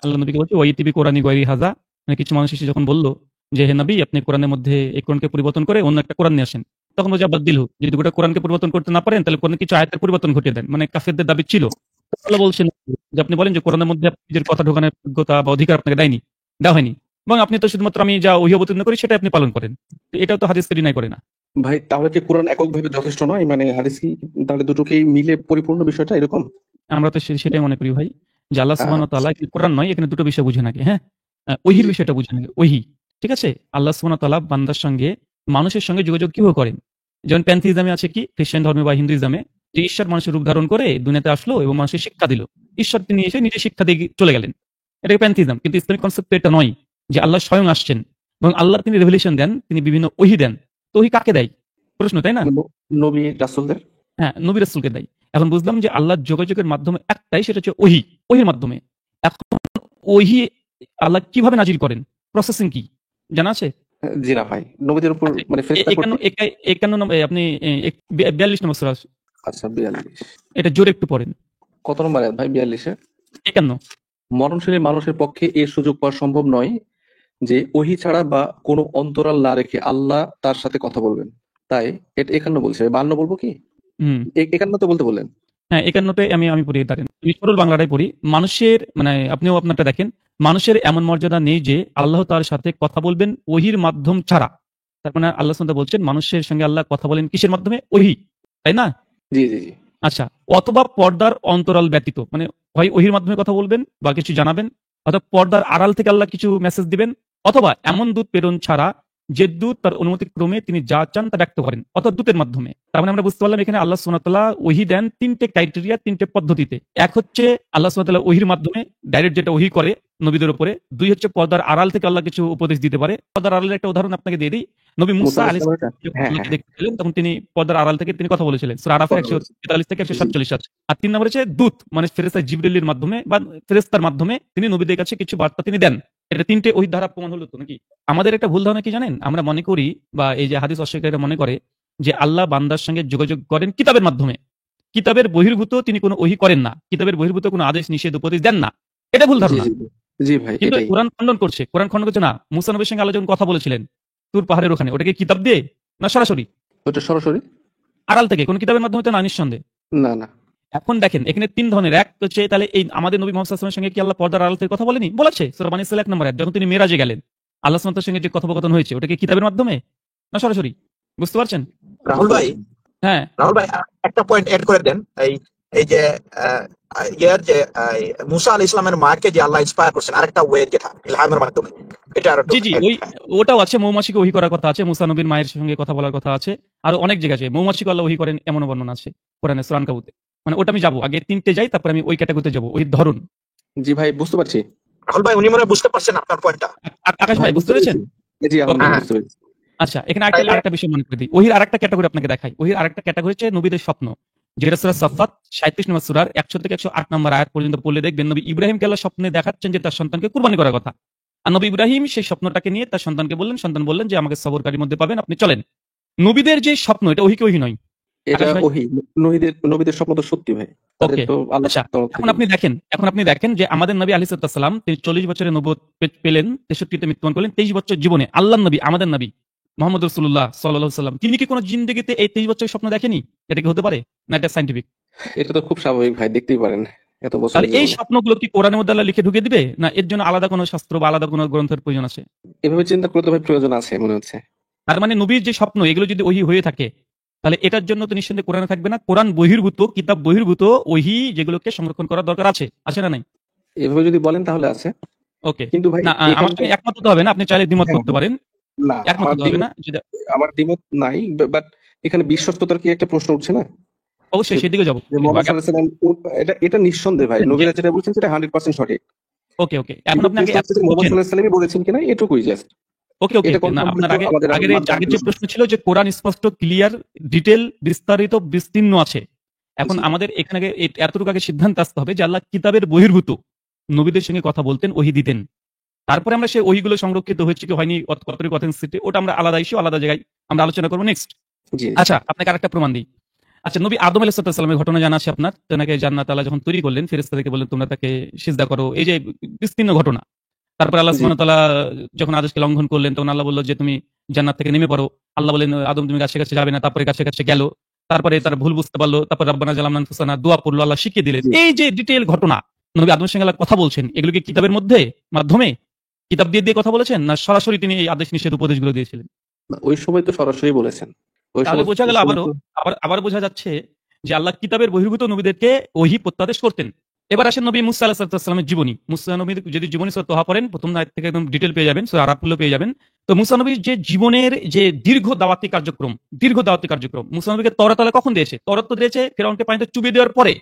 আল্লাহ নবীকে বলছে ওয়াইতিবি কোরআনি গায়রি হাযা, মানে কিছু মানুষ এসে যখন বলল যে হে নবী আপনি কোরআনের মধ্যে এই কোরআনকে পরিবর্তন করে অন্য একটা কোরআন নিয়ে আসেন, তখন বলছে বাদদিল হু, যদি গোটা কোরআনকে পরিবর্তন করতে না পারেন তাহলে কোরআনের কিছু আয়াতের পরিবর্তন ঘটিয়ে দেন, মানে কাফেরদের দাবি ছিল। আল্লাহ বলছেন যে আপনি বলেন যে কোরআনের মধ্যে আপনি নিজের কথা ঢোকানোর যোগ্যতা বা অধিকার আপনাকে দেওয়া হয়নি, এবং আপনি তো শুধুমাত্র আমি যা ওহী অবতীর্ণ করি সেটা আপনি পালন করেন। তো এটাও তো হাদিসকে ডিনাই করে না। ভাই তাহলে কি কোরআন এককভাবে যথেষ্ট নয়, মানে হাদিস কি তাহলে দুটোকেই মিলে পরিপূর্ণ বিষয়টা এরকম? আমরা তো সেটাই মনে করি ভাই, যে আল্লাহ আহ, সুবহানাহু ওয়া তাআলা এখানে কোরআন নয়, এখানে দুটো বিষয় বুঝে নাকি, হ্যাঁ, ওহীর জি বিষয়টা বুঝে নাকি, ওহী। ঠিক আছে, আল্লাহ সুবহানাহু ওয়া তাআলা বান্দার সঙ্গে মানুষের সঙ্গে যোগাযোগ কিভাবে করেন? যেমন প্যান্থিজমে আছে কি, খ্রিস্টান ধর্মে বা হিন্দুইজমে, যে ঈশ্বর মানুষের রূপ ধারণ করে দুনিয়াতে আসলো এবং মানুষকে শিক্ষা দিল। ঈশ্বর তিনি এসে নিজে শিক্ষা দিয়ে চলে গেলেন, এটাকে প্যান্থিজম। কিন্তু ইসলামিক কনসেপ্ট এটা নয়, যে আল্লাহ স্বয়ং আসছেন এবং আল্লাহ তিনি রেভেলেশন দেন, তিনি বিভিন্ন ওহী দেন। তো ওহী কাকে দেয় প্রশ্ন, তাই না? নবী রাসূলদের। হ্যাঁ, নবী রাসূলকে দেয়। এখন বুঝলাম যে আল্লাহর যোগাযোগের মাধ্যমে একটাই, সেটা হচ্ছে ওহী, ওহীর মাধ্যমে। এখন ওহী আল্লাহ কিভাবে নাজিল করেন? প্রসেসিং কি জানা আছে? জি না ভাই, নবীদের উপর আচ্ছা, মানে ফেরেশতা 51 কর্তৃক। 51 নম্বর আপনি 42 নম্বর সূরা, আচ্ছা 42, এটা জোরে একটু পড়েন। কত নম্বর আয়াত ভাই 42-এ? 51। মরণশীল মানুষের পক্ষে এর সুযোগ পাওয়া সম্ভব নয় যে ওহী ছাড়া বা কোনো অন্তরাল না রেখে আল্লাহ তার সাথে কথা বলবেন। তাই এটা 51 বলছে, 52 বলবো কি? হুম। 51 তো বলতে বললেন। হ্যাঁ, 51 আমি পড়ি, দাঁড়ান। আমি সরল বাংলাটাই পড়ি। মানুষের মানে আপনিও আপনারটা দেখেন। মানুষের এমন মর্যাদা নেই যে আল্লাহ তার সাথে কথা বলবেন ওহীর মাধ্যম ছাড়া। তার মানে আল্লাহ সুবহানাহু ওয়া তাআলা বলছেন মানুষের সঙ্গে আল্লাহ কথা বলেন কিসের মাধ্যমে? ওহী, তাই না? জি জি জি। আচ্ছা, অথবা পর্দার অন্তরাল ব্যতীত, মানে হয় ওহীর মাধ্যমে কথা বলবেন বা কিছু জানাবেন, অথবা পর্দার আড়াল থেকে আল্লাহ কিছু মেসেজ দিবেন, অথবা এমন দূত প্রেরণ ছাড়া যে দূত তার অনুমতি ক্রমে তিনি যা চান তা ব্যক্ত করেন, অর্থাৎ দূতের মাধ্যমে। তার মানে আমরা বুঝতে পারলাম এখানে আল্লাহ সুবহানাহু ওয়া তাআলা ওহী দেন তিনটে ক্রাইটেরিয়া, তিনটে পদ্ধতিতে। এক হচ্ছে আল্লাহ সুবহানাহু ওয়া তাআলা ওহীর মাধ্যমে ডাইরেক্ট যেটা ওহী করে নবীদের উপরে। দুই হচ্ছে পর্দার আড়াল থেকে আল্লাহ কিছু উপদেশ দিতে পারে। পর্দার আড়ালের একটা উদাহরণ আপনাকে দিয়ে দিই। নবী মুসা মুসা আলাইহিস আলাইহিস সালাম, সালাম যখন হ্যাঁ আল্লাহকে হ্যাঁ দেখতে পেলেন তখন তিনি পর্দার আড়াল থেকে তিনি কথা বলেছিলেন। সূরা আরাফের 143 থেকে 147 আছে। আর 3 নম্বর হচ্ছে দূত, মানে ফেরেশতা জিবরিলের মাধ্যমে বা ফেরেশতার মাধ্যমে তিনি নবীদের কাছে কিছু বার্তা তিনি দেন। এটা তিনটে ওহীর ধারা প্রমাণ হলো তো নাকি? আমাদের একটা ভুল ধারণা কি জানেন? আমরা মনে করি বা এই যে হাদিস অস্বীকারীরা মনে করে যে আল্লাহ বান্দার সঙ্গে যোগাযোগ করেন কিতাবের মাধ্যমে। কিতাবের বহির্ভূত তিনি কোনো ওহী করেন না। কিতাবের বহির্ভূত কোনো আদেশ নিষেধ উপদেশ দেন না। এটা ভুল জি ধারণা। জি জি। জি ভাই কিন্তু এটাই। কোরআন খণ্ডন করছে। কোরআন খণ্ডন করছে না। মুসা নবীর সঙ্গে আল্লাহ যখন কথা বলেছিলেন তুর পাহাড়ের ওখানে, ওটা কি কিতাব দিয়ে না সরাসরি ওটা সরাসরি? আড়াল থেকে? কোন কিতাবের মাধ্যমে তো না, নিঃসন্দেহে। না না। এখন দেখেন এখানে তিন ধরনের। এক হচ্ছে তাহলে এই আমাদের নবী মুহাম্মদ সাল্লাল্লাহু আলাইহি ওয়াসাল্লামের সঙ্গে কি আল্লাহ পর্দার আড়াল থেকে কথা বলেনি? বলেছে। সূরা বানী ইসরাঈল 1 নম্বর আয়াত, যখন তিনি মেরাজে গেলেন আল্লাহ সুবহানাহু ওয়া তাআলার সঙ্গে যে কথোপকথন হয়েছে ওটা কি কিতাবের মাধ্যমে না সরাসরি? বুঝতে পারছেন? রাহুল ভাই, হ্যাঁ, একটা পয়েন্ট এড করে দেন। এই এই যে ইয়ার যে মুসা আলাইহিস ইসলামের মাকে যে আল্লাহ ইন্সপায়ার করছেন আরেকটা ওয়ে, যেটা ইলহামের মাধ্যমে, এটা আর জি, ওটাও আছে। মৌমাছিকে ওহী করার কথা আছে, মুসা নবীর মায়ের সঙ্গে কথা বলার কথা আছে। আর অনেক জায়গা আছে মৌমাছিকে আল্লাহ ওহী করেন এমন বর্ণনা আছে কোরআনে সূরা আনকাবুতে। মানে ওটা আমি যাবো, আগে তিনটে যাই তারপর আমি ওই ক্যাটাগরিতে যাবো, ওই ধরন। জি ভাই বুঝতে পারছি। রাহুল ভাই উনি মনে হয় বুঝতে পারছেন আপনার পয়েন্টটা। আকাশ ভাই বুঝতে পেরেছেন? জি আলহামদুলিল্লাহ হ্যাঁ। বুঝতে পেরেছি। আচ্ছা, এখানে আরেকটা বিষয় মনে করে দিই। ওহির আরেকটা ক্যাটাগরি আপনাকে দেখাই। ওহির আরেকটা ক্যাটাগরি হচ্ছে নবীদের স্বপ্ন, যেটা সূরা সাফফাত 37 নম্বর সূরার 100 থেকে 108 নম্বর আয়াত পর্যন্ত পড়লে দেখবেন নবী ইব্রাহিমকে আল্লাহ স্বপ্নে দেখাচ্ছেন যে তার সন্তানকে কুরবানি করার কথা। আর নবী ইব্রাহিম সেই স্বপ্নটাকে নিয়ে তার সন্তানকে বললেন, সন্তান বললেন যে আমাকে সবরকারীর মধ্যে পাবেন, আপনি চলেন। নবীদের যে স্বপ্ন এটা ওহী কি ওহী নয়? এটা আকাশ ভাই? ওহী, নবীদের স্বপ্ন তো সত্যি ভাই, তাদের ওকে, তো আল্লাহ আচ্ছা। তরফ এখন থেকে। আপনি দেখেন যে আমাদের নবী আলাইহিস সালাম তিনি 40 বছরে নবুয়ত পেলেন, 63 মৃত্যুবরণ করলেন, 23 বছর জীবনে আল্লাহর নবী, আমাদের নবী মুহাম্মদ রাসূলুল্লাহ সাল্লাল্লাহু আলাইহি ওয়াসাল্লাম তিনি কি কোন জিন্দেগিতে এই 23 বছরের স্বপ্ন দেখেনি? এটা কি হতে পারে? না এটা সায়েন্টিফিক? এটা তো খুব স্বাভাবিক ভাই, দেখতেই পারেন এত তাহলে বছরের এই জীবনে। স্বপ্নগুলো কি কোরআনের মধ্যে আল্লাহ লিখে ঢুকিয়ে দিবে? না এর জন্য আলাদা কোনো শাস্ত্র বা আলাদা কোনো গ্রন্থের প্রয়োজন আছে? এভাবে চিন্তা করতে ভাই প্রয়োজন আছে মনে হচ্ছে। তার মানে নবীর যে স্বপ্ন এগুলো যদি ওহী হয়ে থাকে তাহলে এটার জন্য তো নিঃসন্দেহে কোরআনে থাকবে না। কোরআন বহির্ভূত, কিতাব বহির্ভূত ওহী যেগুলোকে সংরক্ষণ করার দরকার আছে। আছে না নাই? এভাবে যদি বলেন তাহলে আছে, ওকে। কিন্তু ভাই না আমার এখানে সঙ্গে একমত হতে হবে না। আপনি চাইলে দ্বিমত হ্যাঁ, করতে পারেন। না একমত আমার হতে হবে না। যদি আমার দ্বিমত নাই, বাট এখানে বিশ্বস্ততার কি একটা প্রশ্ন উঠছে না? অবশ্যই সেদিকে যাব। যে মোহাম্মদ সাল্লাল্লাহু আলাইহি ওয়াসাল্লাম, এটা নিঃসন্দেহে ভাই নবীরা যেটা বলছেন সেটা 100% সঠিক। ওকে, ওকে। এখন কিন্তু আপনি আগে প্রশ্ন হচ্ছে যে মোহাম্মদ বুঝেন। সাল্লাল্লাহু আলাইহি ওয়াসাল্লামই বলেছেন কিনা এটুকুই জাস্ট। ওকে, ওকে, এটা ওকে। না কনফার্ম আপনার আগে আমাদের আগের মানতে আগের হবে যে না। প্রশ্ন ছিল যে কোরআন স্পষ্ট, ক্লিয়ার, ডিটেইল, বিস্তারিত, বিস্তীর্ণ আছে। এখন জি, আমাদের এখানে এতটুকু আগে সিদ্ধান্ত আসতে হবে যে আল্লাহ কিতাবের বহির্ভূত নবীদের সঙ্গে কথা বলতেন, ওহী দিতেন। তারপরে আমরা সেই ওহীগুলো সংরক্ষিত হয়েছে কি হয়নি, কতটুকু অথেন্টিসিটি ওটা আমরা আলাদা ইস্যু, আলাদা জায়গায় আমরা আলোচনা করব নেক্সট। জি, আচ্ছা, আপনাকে আরেকটা প্রমাণ দিই। আচ্ছা, নবী আদম আলাইহিস সালামের ঘটনা জানা আছে আপনার? তেনাকে জান্নাত আল্লাহ যখন তৈরি করলেন, ফেরেশতাদেরকে বললেন তোমরা তাকে সিজদা করো। এই যে বিস্তীর্ণ ঘটনা। তারপরে আল্লাহ জি, সুবহানাহু ওয়া তাআলা যখন আদেশকে লঙ্ঘন করলেন তখন আল্লাহ বলল যে তুমি জান্নাত থেকে নেমে পড়ো। আল্লাহ বললেন আদম তুমি গাছে কাছে যাবে না। তারপরে গাছে কাছে গেল। তারপরে তারা ভুল বুঝতে পারলো। তারপর রাব্বানা জালামনা আনফুসানা দোয়া পড়লো, আল্লাহ শিখিয়ে দিলেন। জি। এই যে ডিটেইল ঘটনা নবী আদমের সঙ্গে আল্লাহ কথা বলছেন, এগুলো কি কিতাবের মাধ্যমে কিতাব দিয়ে কথা বলেছেন না সরাসরি তিনি এই আদেশ নিষেধ উপদেশগুলো দিয়েছিলেন? ওই সময় তো সরাসরি বলেছেন। ওই তাহলে সময় বোঝা ওই গেল সময় তো আবার বোঝা যাচ্ছে যে আল্লাহ কিতাবের বহির্ভূত নবীদেরকে ওহী প্রত্যাদেশ করতেন। এবার আসেন নবী মুসা আলাইহিস সালামের জীবনী। মুসা নবীর যদি জীবনী সূরা তোহা পড়েন প্রথম আয়াত থেকে একদম ডিটেইল পেয়ে যাবেন, সূরা আরাফ গুলো পেয়ে যাবেন। তো মুসা নবীর যে জীবনের যে দীর্ঘ দাওয়াতি কার্যক্রম, মুসা নবীকে তওরাত আল্লাহ কখন দিয়েছে? তওরাত তো দিয়েছে ফিরআউনকে পানিতে চুবিয়ে দেওয়ার পরে।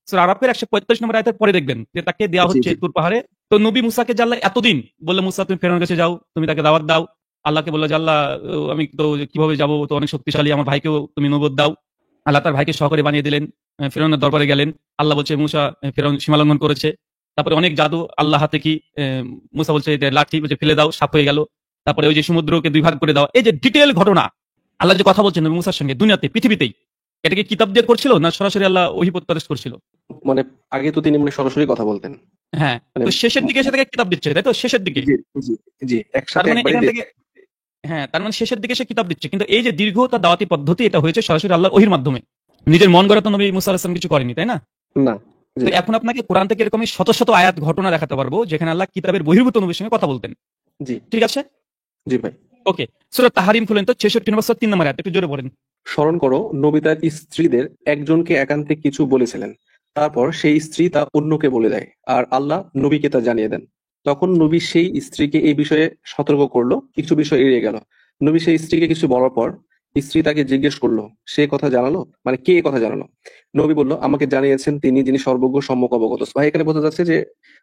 সূরা আরাফের 145 নম্বর আয়াতের পরে দেখবেন যে তাকে দেওয়া জি, হচ্ছে জি, তুর পাহাড়ে। তো নবী মুসাকে যে আল্লাহ এতদিন বললে মুসা তুমি ফেরাউনের কাছে যাও, তুমি তাকে দাওয়াত দাও। আল্লাহকে বলল যে আল্লাহ আমি তো কিভাবে যাবো, তো অনেক শক্তিশালী, আমার ভাইকেও তুমি নবুয়ত দাও। আল্লাহ তার ভাইকে সহকারী বানিয়ে দিলেন। ফিরআউনের দরবারে গেলেন। আল্লাহ বলছে মুসা ফিরআউন সীমালঙ্ঘন করেছে। তারপরে অনেক জাদু আল্লাহ হাতে কি মুসা বলছে যে লাঠি বলছে ফেলে দাও, সাপ হয়ে গেল। তারপরে ওই যে সমুদ্রকে দুই ভাগ করে দাও। এই যে ডিটেইল ঘটনা আল্লাহ যে কথা বলছেন নবী মুসার সঙ্গে দুনিয়াতে পৃথিবীতেই, এটা কি কিতাব দিয়ে করছিল না সরাসরি আল্লাহ ওহী প্রত্যাদেশ করছিল? মানে আগে তো তিনি সরাসরি কথা বলতেন। হ্যাঁ, মানে তো শেষের দিকে এসে তাকে কিতাব দিচ্ছে, তাই তো? শেষের দিকে। জি, জি, জি, তার একসাথে মানে একবারই এখান থেকে হ্যাঁ, তার মানে শেষের দিকে সে কিতাব দিচ্ছে। কিন্তু এই যে দীর্ঘ তার দাওয়াতি পদ্ধতি এটা হয়েছে সরাসরি আল্লাহর ওহীর মাধ্যমে। নিজের মন গড়া তো নবী মুসা আলাইহিস সালাম কিছু করেনি, তাই না? না। জি, তো এখন আপনাকে কোরআন থেকে এরকমই শত শত আয়াত ঘটনা দেখাতে পারবো যেখানে আল্লাহ কিতাবের বহির্ভূত নবীর সঙ্গে কথা বলতেন। জি, ঠিক আছে? জি ভাই। ওকে। সূরা তাহরিম খুলেন তো 66 নম্বর সূরা 3 নম্বর আয়াত একটু জোরে পড়েন। স্মরণ করো, নবী তার স্ত্রীদের একজনকে একান্তে কিছু বলেছিলেন, তারপর সেই স্ত্রী তা অন্যকে বলে দেয়, আর আল্লাহ নবীকে তা জানিয়ে দেন। তখন নবী সেই স্ত্রীকে এই বিষয়ে সতর্ক করলো, কিছু বিষয় এড়িয়ে গেল। নবী সেই স্ত্রীকে কিছু বলার পর স্ত্রী তাকে জিজ্ঞেস করলো, সে কথা জানালো, মানে কে এ কথা জানালো? নবী বলল, আমাকে জানিয়েছেন তিনি যিনি সর্বজ্ঞ সম্যক অবগত। ভাই এখানে বোঝা যাচ্ছে যে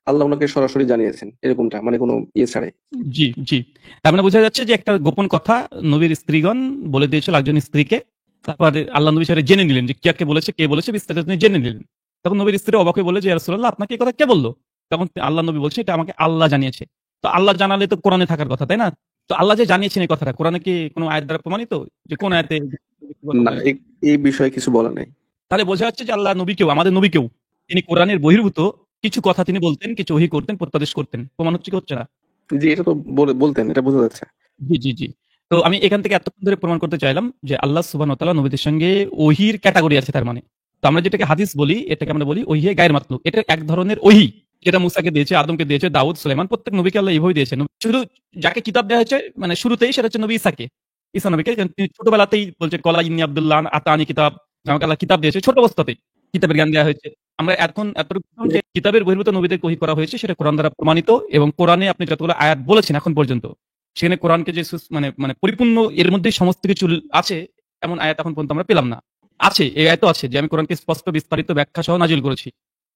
আল্লাহ ওনাকে সরাসরি জানিয়েছেন, এরকমটা মানে কোনো ইয়ে ছাড়াই। জি, জি। তার মানে বোঝা যাচ্ছে যে একটা গোপন কথা নবীর স্ত্রীগণ বলে দিয়েছিল একজন স্ত্রীকে। তারপরে আল্লাহ নবী সেটা জেনে নিলেন যে কে বলেছে, কে বলেছে বিস্তারিত তিনি জেনে নিলেন। তখন নবীর স্ত্রী অবাক হয়ে বলে যে ইয়া রাসূলুল্লাহ আপনাকে এই কথা কে বলল? তখন আল্লাহ নবী বলছে এটা আমাকে আল্লাহ জানিয়েছে। তো আল্লাহ জানালে তো কোরআনে থাকার কথা, তাই না? তো আল্লাহ যে জানিয়েছেন এই কথাটা কোরআনে কি কোনো আয়াত দ্বারা প্রমাণিত? যে কোন আয়াতে না, এই বিষয়ে কিছু বলা নেই। তাহলে বোঝা যাচ্ছে যে আল্লাহ নবীকেও, আমাদের নবীকেও তিনি কোরআনের বহির্ভূত কিছু কথা তিনি বলতেন, কিছু ওহী করতেন, প্রত্যাদেশ করতেন। প্রমাণ হচ্ছে কি হচ্ছে না? জি, এটা তো বলতেন, এটা বোঝা যাচ্ছে। জি, জি, জি। তো আমি এখান থেকে এতক্ষণ ধরে প্রমাণ করতে চাইলাম যে আল্লাহ সুবহানাহু ওয়া তাআলা নবীদের সঙ্গে ওহীর ক্যাটেগরি আছে তার মানে। তো আমরা যেটাকে হাদিস বলি এটাকে আমরা বলি ওহী গায়র মাতলুব। এটা এক ধরনের ওহী যেটা মুসাকে দিয়েছে, আদমকে দিয়েছে, দাউদ, সুলাইমান প্রত্যেক নবীকে আল্লাহ এইভাবে দিয়েছেন। শুধু যাকে কিতাব দেওয়া হয়েছে মানে শুরুতেই সেটা হচ্ছে নবী ঈসা নবীকে তিনি ছোটবেলাতেই বলছে কলা ইন্নী আব্দুল্লাহ আতানি কিতাব, আমাকে আল্লাহ কিতাব দিয়েছে ছোট অবস্থাতেই কিতাবের জ্ঞান দেওয়া হয়েছে। আমরা এখন এতটুকু যে কিতাবের বহির্ভূত নবীদের ওহী করা হয়েছে সেটা কোরআন দ্বারা প্রমাণিত এবং কোরআনে আপনি যতগুলো আয়াত বলেছেন এখন পর্যন্ত সেখানে কোরআনকে যে মানে পরিপূর্ণ এর মধ্যে সমস্ত কিছু আছে এমন আয়াত এখন পর্যন্ত আমরা পেলাম না। আছে এই আয়াত আছে যে আমি কোরআনকে স্পষ্ট বিস্তারিত ব্যাখ্যা সহ নাজিল করেছি।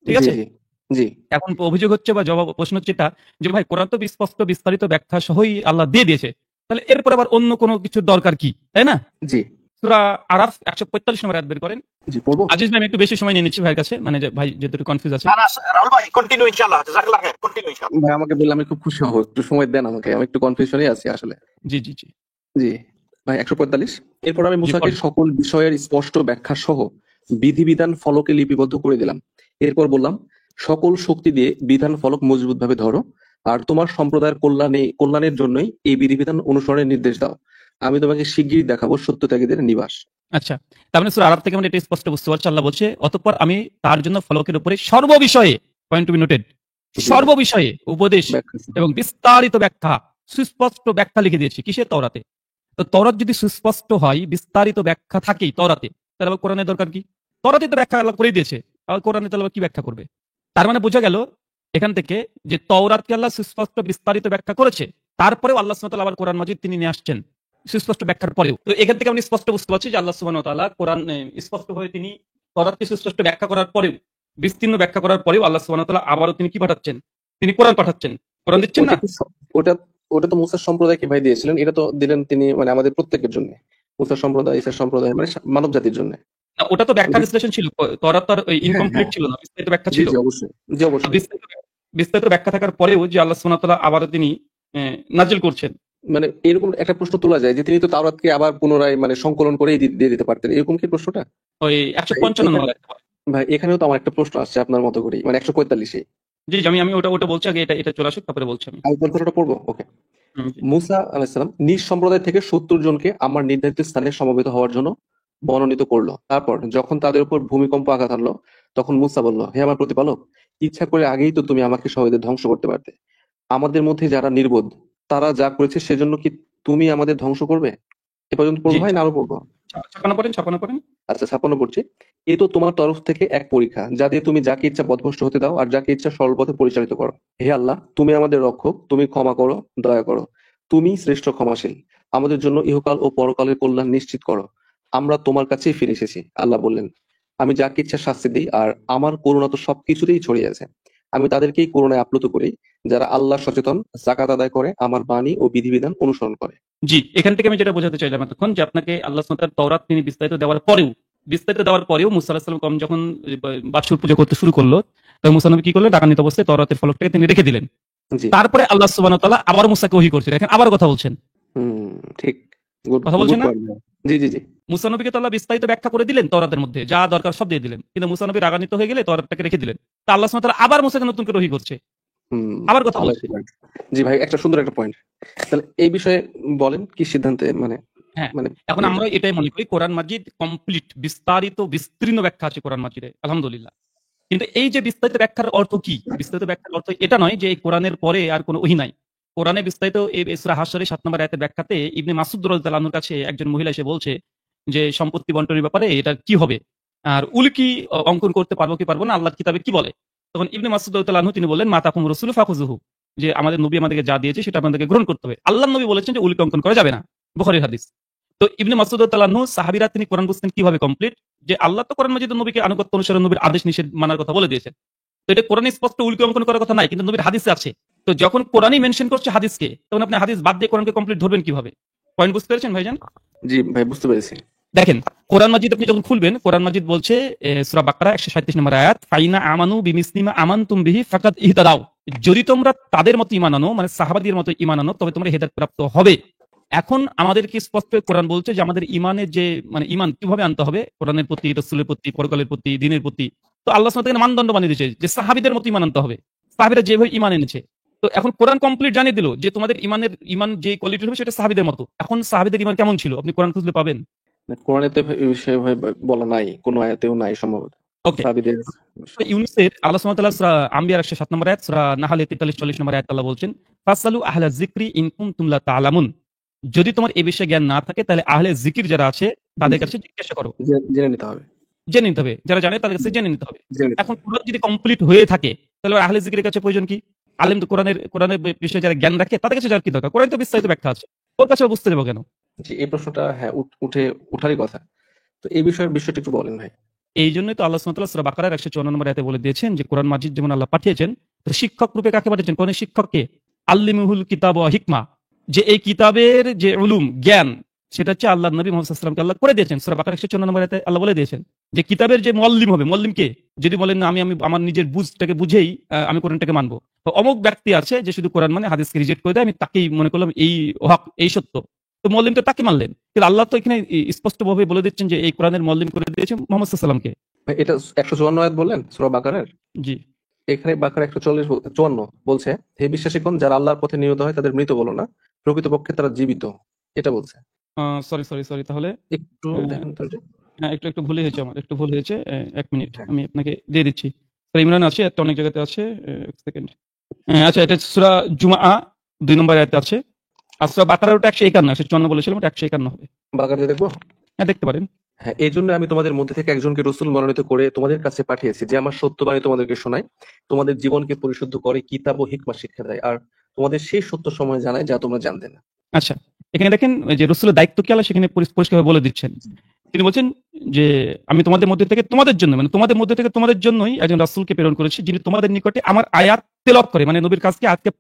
ঠিক জি, আছে? জি, জি, এখন অভিযোগ হচ্ছে বা জবাব প্রশ্ন হচ্ছে এটা যে ভাই কোরআন তো স্পষ্ট বিস্তারিত ব্যাখ্যা সহই আল্লাহ দিয়ে দিয়েছে। তাহলে এরপর আবার অন্য কোনো কিছুর দরকার কি? তাই না? জি, সূরা আরাফ 145 নম্বর আয়াত বের করেন। জি, পড়বো। আজিজ ভাই আমি একটু বেশি সময় নিয়ে নিচ্ছি ভাইয়ের কাছে মানে যে ভাই যেহেতু একটু কনফিউজ আছে। না না রাহুল ভাই কন্টিনিউ ইনশাআল্লাহ, জাযাকাল্লাহ খাইর, কন্টিনিউ ইনশাআল্লাহ। ভাই আমাকে বললে আমি খুব খুশি হব, একটু সময় দেন আমাকে, আমি একটু কনফিউশনে আছি আসলে। জি, জি, জি। জি, 145। এরপর আমি জি মুসাকে পড়েন। সকল বিষয়ের স্পষ্ট ব্যাখ্যা সহ বিধিবিধান ফলকে লিপিবদ্ধ করে দিলাম। এরপর বললাম, সকল শক্তি দিয়ে বিধান ফলক মজবুতভাবে ধরো, আর তোমার সম্প্রদায়ের কল্যাণের জন্যই এই বিধিবিধান অনুসরণের নির্দেশ দাও। আমি তোমাকে শিগগিরই দেখাবো সত্যত্যাগীদের নিবাস। আচ্ছা, তার মানে সূরা আরাফ থেকে আমরা এটা স্পষ্ট বুঝতে পারছি, আল্লাহ বলছে অতঃপর আমি তার জন্য ফলকের উপরে সর্ববিষয়ে, পয়েন্ট টু বি নোটেড, জি, সর্ববিষয়ে উপদেশ ব্যাখ্যা। এবং বিস্তারিত ব্যাখ্যা, সুস্পষ্ট ব্যাখ্যা লিখে দিয়েছি। কিসের? তওরাতে। তো তওরাত যদি সুস্পষ্ট হয়, বিস্তারিত ব্যাখ্যা থাকেই তওরাতে, তাহলে আবার কোরআনের দরকার কি? তওরাতে তো ব্যাখ্যা আল্লাহ করে দিয়েছে, আবার কোরআনে তাহলে আবার কি ব্যাখ্যা করবে? তার মানে বোঝা গেল এখান থেকে যে তওরাতকে আল্লাহ সুস্পষ্ট বিস্তারিত ব্যাখ্যা করেছে, তারপরেও আল্লাহ সুবহানাহু ওয়া তাআলা আবার কোরআন মাজিদ তিনি নিয়ে আসছেন সুস্পষ্ট ব্যাখ্যার পরেও। তো এখান থেকে আমি স্পষ্ট বুঝতে পারছি যে আল্লাহ সুবহানাহু ওয়া তাআলা কোরআন স্পষ্ট হয়ে তিনি তওরাতকে সুস্পষ্ট ব্যাখ্যা করার পরেও, বিস্তীর্ণ ব্যাখ্যা করার পরেও আল্লাহ সুবহানাহু ওয়া তাআলা আবারও তিনি কি পাঠাচ্ছেন? তিনি কোরআন পাঠাচ্ছেন। কোরআন দিচ্ছেন ওটা না? কি ওটা ওটা তো মুসার সম্প্রদায়কে ভাই দিয়েছিলেন, এটা তো দিলেন তিনি মানে আমাদের প্রত্যেকের জন্য। মুসার সম্প্রদায়, ঈসার সম্প্রদায়, মানে মানব জাতির জন্য। না, ওটা তো ব্যাখ্যা বিশ্লেষণ ছিল। তওরাত তো আর হ্যাঁ, ইনকমপ্লিট হ্যাঁ। ছিল না, বিস্তারিত ব্যাখ্যা জি, ছিল। জি, অবশ্যই। জি, তো অবশ্যই। বিস্তারিত ব্যাখ্যা থাকার পরেও যে আল্লাহ সুবহানাহু ওয়া তাআলা আবারও তিনি নাজিল করছেন। মানে এরকম একটা প্রশ্ন তোলা যায় যে তিনি তো তাওরাতকে আবার পুনরায় মানে সংকলন করেই দিয়ে দিতে পারতেন, এরকম কি প্রশ্নটা? ওই 155 নম্বর আয়াত। ভাই এখানেও তো আমার একটা প্রশ্ন আসছে আপনার মতো করেই, মানে 145-এ। জি, জি, আমি ওটা বলছি আগে, এটা চলে আসুক তারপরে বলছি আমি। আমি প্রশ্নটা পড়বো, ওকে। জি। মুসা আলাইহিস সালাম নিজ সম্প্রদায় থেকে 70 জনকে আমার নির্ধারিত স্থানে সমবেত হওয়ার জন্য মনোনীত করলো। তারপর যখন তাদের উপর ভূমিকম্প আঘাত আনলো, তখন মুসা বলল, হে আমার প্রতিপালক, ইচ্ছা করে আগেই তো তুমি আমাকে সহ এদের ধ্বংস করতে পারতে। আমাদের মধ্যে যারা নির্বোধ তারা যা করেছে সেজন্য কি তুমি আমাদের ধ্বংস করবে? এ পর্যন্ত জি, পড়বো ভাই, না আরো পড়বো? 56 পড়েন। আচ্ছা, 56 পড়ছি। এ তো তোমার তরফ থেকে এক পরীক্ষা, যা দিয়ে তুমি যাকে ইচ্ছা পথভ্রষ্ট হতে দাও আর যাকে ইচ্ছা সরল পথে পরিচালিত করো। হে আল্লাহ, তুমি আমাদের রক্ষক, তুমি ক্ষমা করো, দয়া করো। তুমি শ্রেষ্ঠ ক্ষমাশীল। আমাদের জন্য ইহকাল ও পরকালের কল্যাণ নিশ্চিত করো। আমরা তোমার কাছেই ফিরে এসেছি। আল্লাহ বললেন, আমি যাকে ইচ্ছা শাস্তি দিই, আর আমার করুণা তো সবকিছুতেই ছড়িয়ে আছে। আমি তাদেরকেই করুণায় আপ্লুত করি যারা আল্লাহ সচেতন, যাকাত আদায় করে, আমার বাণী ও বিধিবিধান অনুসরণ করে। জি, এখান থেকে আমি যেটা বোঝাতে চাইলাম এতক্ষণ, যে আপনাকে আল্লাহ সুবহানাহু ওয়া তাআলা তওরাত তিনি বিস্তারিত দেওয়ার পরেও মুসা আলাইহিস সালাম যখন বাছুর পূজা করতে শুরু করলো, তখন মুসা নবী কি করলেন? রাগান্বিত অবস্থায় তওরাতের ফলকটাকে তিনি রেখে দিলেন। জি। তারপরে আল্লাহ সুবহানাহু ওয়া তাআলা আবার মুসাকে ওহী করছেন। এখন আবার কথা বলছেন। ঠিক। গুড, কথা বলছেন গুড না? পয়েন্ট। জি, জি, জি। মুসা নবীকে তো আল্লাহ বিস্তারিত ব্যাখ্যা করে দিলেন তওরাতের মধ্যে, যা দরকার সব দিয়ে দিলেন। কিন্তু মুসা নবী রাগান্বিত হয়ে গেলে তওরাতটাকে রেখে দিলেন। তা আল্লাহ সুবহানাহু ওয়া তাআলা আবার মুসাকে নতুন করে ওহী করছে। আবার কথা ভালো বলছে। একটা পয়েন্ট। জি ভাই, একটা সুন্দর একটা পয়েন্ট। তাহলে এই বিষয়ে বলেন কি সিদ্ধান্তে, মানে হ্যাঁ, মানে এখন এটা। আমরা এটাই মনে করি কোরআন মাজিদ কমপ্লিট, বিস্তারিত বিস্তীর্ণ ব্যাখ্যা আছে কোরআন মাজিদে, আলহামদুলিল্লাহ। কিন্তু এই যে বিস্তারিত ব্যাখ্যার অর্থ কি? বিস্তারিত ব্যাখ্যার অর্থ এটা নয় যে এই কোরআনের পরে আর কোনো ওহী নাই। কোরআনে বিস্তারিত এই সূরা হাশরের 7 নম্বর আয়াতের ব্যাখ্যাতে ইবনে মাসউদ রাদিয়াল্লাহু আনহুর কাছে একজন মহিলা এসে বলছে যে সম্পত্তি বন্টনের ব্যাপারে এটা কি হবে? আর উল্কি অঙ্কন করতে পারবো কি পারবো না, আল্লাহর কিতাবে কি বলে? তখন ইবনে মাসউদ রাদিয়াল্লাহু আনহু তিনি বললেন, মা তাকুম রাসূলু ফাখুযুহু, যে আমাদের নবী আমাদেরকে যা দিয়েছে সেটা আপনাদেরকে গ্রহণ করতে হবে। আল্লাহর নবী বলেছেন যে উল্কি অঙ্কন করা যাবে না। বুখারীর হাদিস। তো ইবনে মাসউদ রাদিয়াল্লাহু আনহু সাহাবীরা তিনি কোরআন বুঝতেন কিভাবে কমপ্লিট? যে আল্লাহ তো কোরআন মাজিদে নবীকে আনুগত্য অনুসরণ, নবীর আদেশ নিষেধ মানার কথা বলে দিয়েছেন। তো এটা কোরআনে স্পষ্ট উল্কি অঙ্কন করার কথা নাই, কিন্তু নবীর হাদিসে আছে। তো যখন কোরআনই মেনশন করছে হাদিসকে, তখন আপনি হাদিস বাদ দিয়ে কোরআনকে কমপ্লিট ধরবেন কিভাবে? পয়েন্ট বুঝতে পেরেছেন ভাইজান? জি ভাই, বুঝতে পেরেছি। দেখেন, কোরআন মাজিদ আপনি যখন খুলবেন, কোরআন মাজিদ বলছে সূরা বাকারা 137 নম্বর আয়াত, ফাইনা আমানু বিমিসলিমা আমানতুম বিহি ফাকাদ ইহতাদাউ, যদি তোমরা তাদের মতো ঈমান আনো, মানে সাহাবাদের মতো ঈমান আনো, তবে তোমরা হেদায়েত প্রাপ্ত হবে। এখন আমাদেরকে স্পষ্ট কোরআন বলছে যে আমাদের ঈমানের যে মানে ঈমান কিভাবে আনতে হবে, কোরআনের প্রতি, রাসূলের প্রতি, পরকালের প্রতি, দ্বীনের প্রতি। তো আল্লাহ সুবহানাহু ওয়া তাআলা মানদণ্ড বানিয়ে দিয়েছে যে সাহাবীদের মতো ঈমান আনতে হবে। সাহাবীরা যেভাবে ঈমান এনেছে। তো এখন কোরআন কমপ্লিট জানিয়ে দিল যে তোমাদের ঈমান যে কোয়ালিটি হবে সেটা সাহাবীদের মতো। এখন সাহাবীদের ঈমান কেমন ছিল? আপনি কোরআন খুঁজলে পাবেন? কোরআনে তো এই বিষয়ে ভাই বলা নাই, কোনো আয়াতেও নাই সম্ভবত। ওকে। সাহাবীদের ইউনূসের আল্লাহ সুবহানাহু ওয়া তাআলা সূরা আম্বিয়ার 107 নম্বর আয়াত, সূরা নাহলে 43-40 নম্বর আয়াত আল্লাহ বলছেন, ফাসআলু আহলা যিকরি ইন কুনতুম লা তা'লামুন, যদি তোমার এই বিষয়ে জ্ঞান না থাকে তাহলে আহলে যিকির যারা আছে তাদের কাছে জিজ্ঞাসা করো। জেনে নিতে হবে। জেনে নিতে হবে। যারা জানে তাদের কাছে জেনে নিতে হবে। জেনে নিতে এখন কোরআন যদি কমপ্লিট হয়ে থাকে তাহলে আহলে যিকিরের কাছে প্রয়োজন কি? আলেম তো কোরআনের বিষয়ে যারা জ্ঞান রাখে তাদের কাছে যাওয়ার কি দরকার? কোরআন তো বিস্তারিত ব্যাখ্যা আছে। ওর কাছে বুঝতে যাবো কেন? হবে। জি, এই প্রশ্নটা হ্যাঁ উঠারই কথা। তো এই বিষয়টা একটু বলেন ভাই। এই জন্যই তো আল্লাহ সুবহানাহু ওয়া তাআলা সূরা বাকারার 154 নম্বর আয়াতে বলে দিয়েছেন যে কোরআন মাজিদ যেমন আল্লাহ পাঠিয়েছেন, তো শিক্ষক রূপে কাকে পাঠিয়েছেন? কোরআনের শিক্ষককে। আল্লিমুহুল কিতাব ওয়া হিকমা, যে এই কিতাবের যে উলুম, জ্ঞান, সেটা হচ্ছে আল্লাহর নবী মুহাম্মদ সাল্লাল্লাহু আলাইহি ওয়াসাল্লামকে আল্লাহ করে দিয়েছেন। সূরা বাকারা 154 নম্বর আয়াতে আল্লাহ বলে দিয়েছেন যে কিতাবের যে মুআল্লিম হবে, মুআল্লিম কে? যদি বলেন না আমি আমার নিজের বুঝটাকে বুঝেই আমি কোরআনটাকে মানবো। তো অমুক ব্যক্তি আছে যে শুধু কোরআন মানে হাদিসকে রিজেক্ট করে দেয়, আমি তাকেই মনে করলাম এই হক, এই সত্য। তো মল্লিম তো তাকে মানলেন, কিন্তু আল্লাহ তো এখানে স্পষ্টভাবে বলে দিচ্ছেন যে এই কোরআনের মল্লিম করে দিয়েছে মোহাম্মদ সাল্লামকে। ভাই, এটা 154 আয়াত বললেন সূরা বাকারার। জি। এখানে বাকারা 154 বলছে, হে বিশ্বাসীগণ, যারা আল্লাহর পথে নিহত হয় তাদের মৃত বলো না, প্রকৃতপক্ষে তারা জীবিত। এটা বলছে। সরি তাহলে একটু দেখেন তো। হ্যাঁ, একটু ভুল হয়েছে আমার, একটু ভুল হয়েছে। 1 মিনিট হ্যাঁ। আমি আপনাকে দিয়ে দিচ্ছি। সূরা ইমরান আছে, একটা অনেক জায়গাতে আছে। 1 সেকেন্ড। আচ্ছা, এটা সূরা জুমআ 2 নম্বর আয়াতে আছে। আর সূরা বাকারার ওটা 151, 154 বলেছিলাম, ওটা 151 হবে। বাকারা দেখবো। হ্যাঁ, দেখতে পারেন। হ্যাঁ, এই জন্য আমি তোমাদের মধ্যে থেকে একজনকে রাসূল মনোনীত করে তোমাদের কাছে পাঠিয়েছি, যে আমার সত্যবাণী তোমাদেরকে শোনায়, তোমাদের জীবনকে পরিশুদ্ধ করে, কিতাব ও হিকমত শিক্ষা দেয়, আর তোমাদের সেই সত্য সময় জানায় যা তোমরা জানতে না। আচ্ছা, এখানে দেখেন ওই যে রাসূলের দায়িত্ব কি আল্লাহ সেখানে পরিষ্কারভাবে বলে দিচ্ছেন। তিনি বলছেন যে আমি তোমাদের মধ্যে থেকে তোমাদের জন্য, মানে তোমাদের মধ্যে থেকে তোমাদের জন্যই একজন রাসূলকে প্রেরণ করেছি, যিনি তোমাদের নিকটে আমার আয়াত তেলাওয়াত করে, মানে নবীর কাজকে আজকে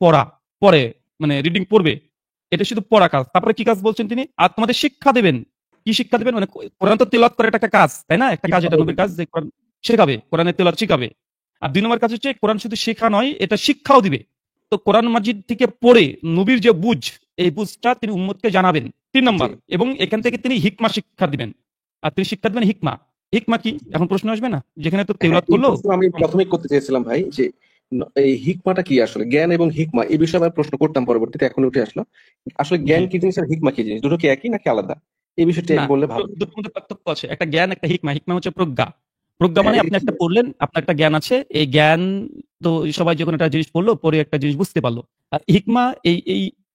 পড়ে, মানে রিডিং পড়বে। এটা শুধু পড়া কাজ। তারপরে কি কাজ বলছেন তিনি? আর তোমাদের শিক্ষা দেবেন। কি শিক্ষা দিবেন? মানে কোরআন তো তেলাওয়াত করা, এটা একটা কাজ, তাই না? একটা কাজ, এটা নবীর কাজ যে কোরআন শেখাবে, কোরআনের তেলাওয়াত শিখাবে। আর 2 নম্বর কাজ হচ্ছে কোরআন শুধু শেখা নয়, এটা শিক্ষাও দিবে। তো কোরআন মাজিদ থেকে পড়ে নবীর যে বুঝ, এই বুঝটা তিনি উম্মতকে জানাবেন। 3 নম্বর, জি। এবং এখান থেকে তিনি হিকমা শিক্ষা দিবেন। আর তিনি শিক্ষা দিবেন হিকমা। হিকমা কি? এখন প্রশ্ন আসবে না? যেখানে তো হ্যাঁ, তেলাওয়াত এই করলো। প্রশ্ন আমি প্রাথমিক করতে চেয়েছিলাম ভাই, যে এই হিকমাটা কি আসলে, জ্ঞান এবং হিকমা, এই বিষয়ে আমি প্রশ্ন করতাম, পরবর্তীতে এখন উঠে আসলো। আসলে জ্ঞান জি। কি জিনিস আর হিকমা কি জিনিস, দুটো কি একই নাকি আলাদা? এই বিষয়টি না, বললে ভালো হতো। দুটোর মধ্যে পার্থক্য আছে। একটা জ্ঞান, একটা হিকমা। হিকমা হচ্ছে প্রজ্ঞা। প্রজ্ঞা হ্যাঁ, মানে এটা আপনি কি? একটা পড়লেন, আপনার একটা জ্ঞান আছে। এই জ্ঞান তো সবাই যখন একটা জিনিস পড়লো, পড়ে একটা জিনিস বুঝতে পারলো। আর হিকমা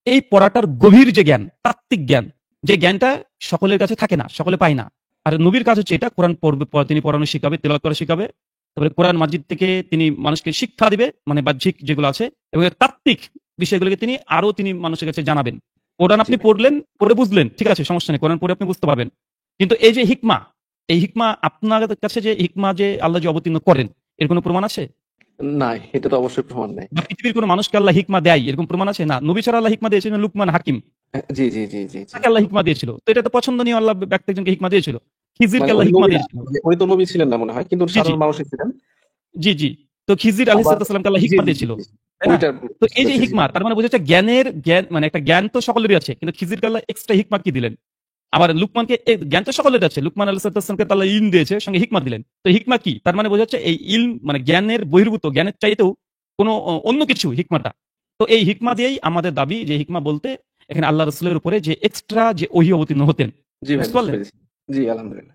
এই পড়াটার গভীর যে জ্ঞান, তাত্ত্বিক জ্ঞান, যে জ্ঞানটা সকলের কাছে থাকে না, সকলে পায় না। আর নবীর কাজ হচ্ছে এটা, কোরআন পড়বে, তিনি পড়ানো শিখাবে, তেলাওয়াত করা শিখাবে। তারপরে কোরআন মাজিদ থেকে তিনি মানুষকে শিক্ষা দিবে, মানে বাহ্যিক যেগুলো আছে, এবং এর তাত্ত্বিক বিষয়গুলোকে তিনি মানুষের কাছে জানাবেন। কোরআন জি আপনি ভাই। পড়লেন, পড়ে বুঝলেন, ঠিক আছে, সমস্যা নেই, কোরআন পড়ে আপনি বুঝতে পারবেন। কিন্তু এই যে হিকমা, এই হিকমা আপনার কাছে, যে হিকমা যে আল্লাহ যে অবতীর্ণ করেন, এর কোনো প্রমাণ আছে? না, এটা তো অবশ্যই প্রমাণ নাই। বা পৃথিবীর কোনো মানুষকে আল্লাহ হিকমা দেয়, এরকম প্রমাণ আছে? না। নবী ছাড়া আল্লাহ হিকমা দিয়েছিলেন লুকমান হাকিম, জি জি জি জি জি। তাকে আল্লাহ হিকমা দিয়েছিল। তো এটা তো পছন্দনীয়, আল্লাহ ব্যক্তি একজনকে হিকমা দিয়েছিল। খিজিরকে মানে আল্লাহ উনি হিকমা নবী না, দিয়েছিল। উনি তো নবী ছিলেন না মনে হয়, কিন্তু জি জি সাধারণ মানুষই ছিলেন। জি। তো খিজির আলাইহিস আবার সালামকে আল্লাহ জি হিকমা জি জি দিয়েছিল, জি। তাই না? ওইটা তো বুঝতে এই যে পেরেছি, জি। হিকমা, তার মানে বোঝা যাচ্ছে জ্ঞান, মানে একটা জ্ঞান তো সকলেরই আছে, কিন্তু খিজিরকে আল্লাহ এক্সট্রা হিকমা কি দিলেন? আবার লুকমানকে জ্ঞান তো সকলের আছে, লুকমান আলাইহিস সালামকে আল্লাহ ইলম দিয়েছে, সঙ্গে হিকমা দিলেন। তো হিকমা কি? তার মানে বোঝা যাচ্ছে এই ইলম, মানে জ্ঞানের বহির্ভূত, জ্ঞানের চাইতেও কোনো অন্য কিছু হিকমাটা। তো এই হিকমা দিয়েই আমাদের দাবি, যে হিকমা বলতে এখানে আল্লাহ রাসূলের উপরে যে এক্সট্রা যে ওহী অবতীর্ণ হতেন। জি ভাই, বুঝতে বুঝতে পারলেন? পেরেছি। জি, আলহামদুলিল্লাহ।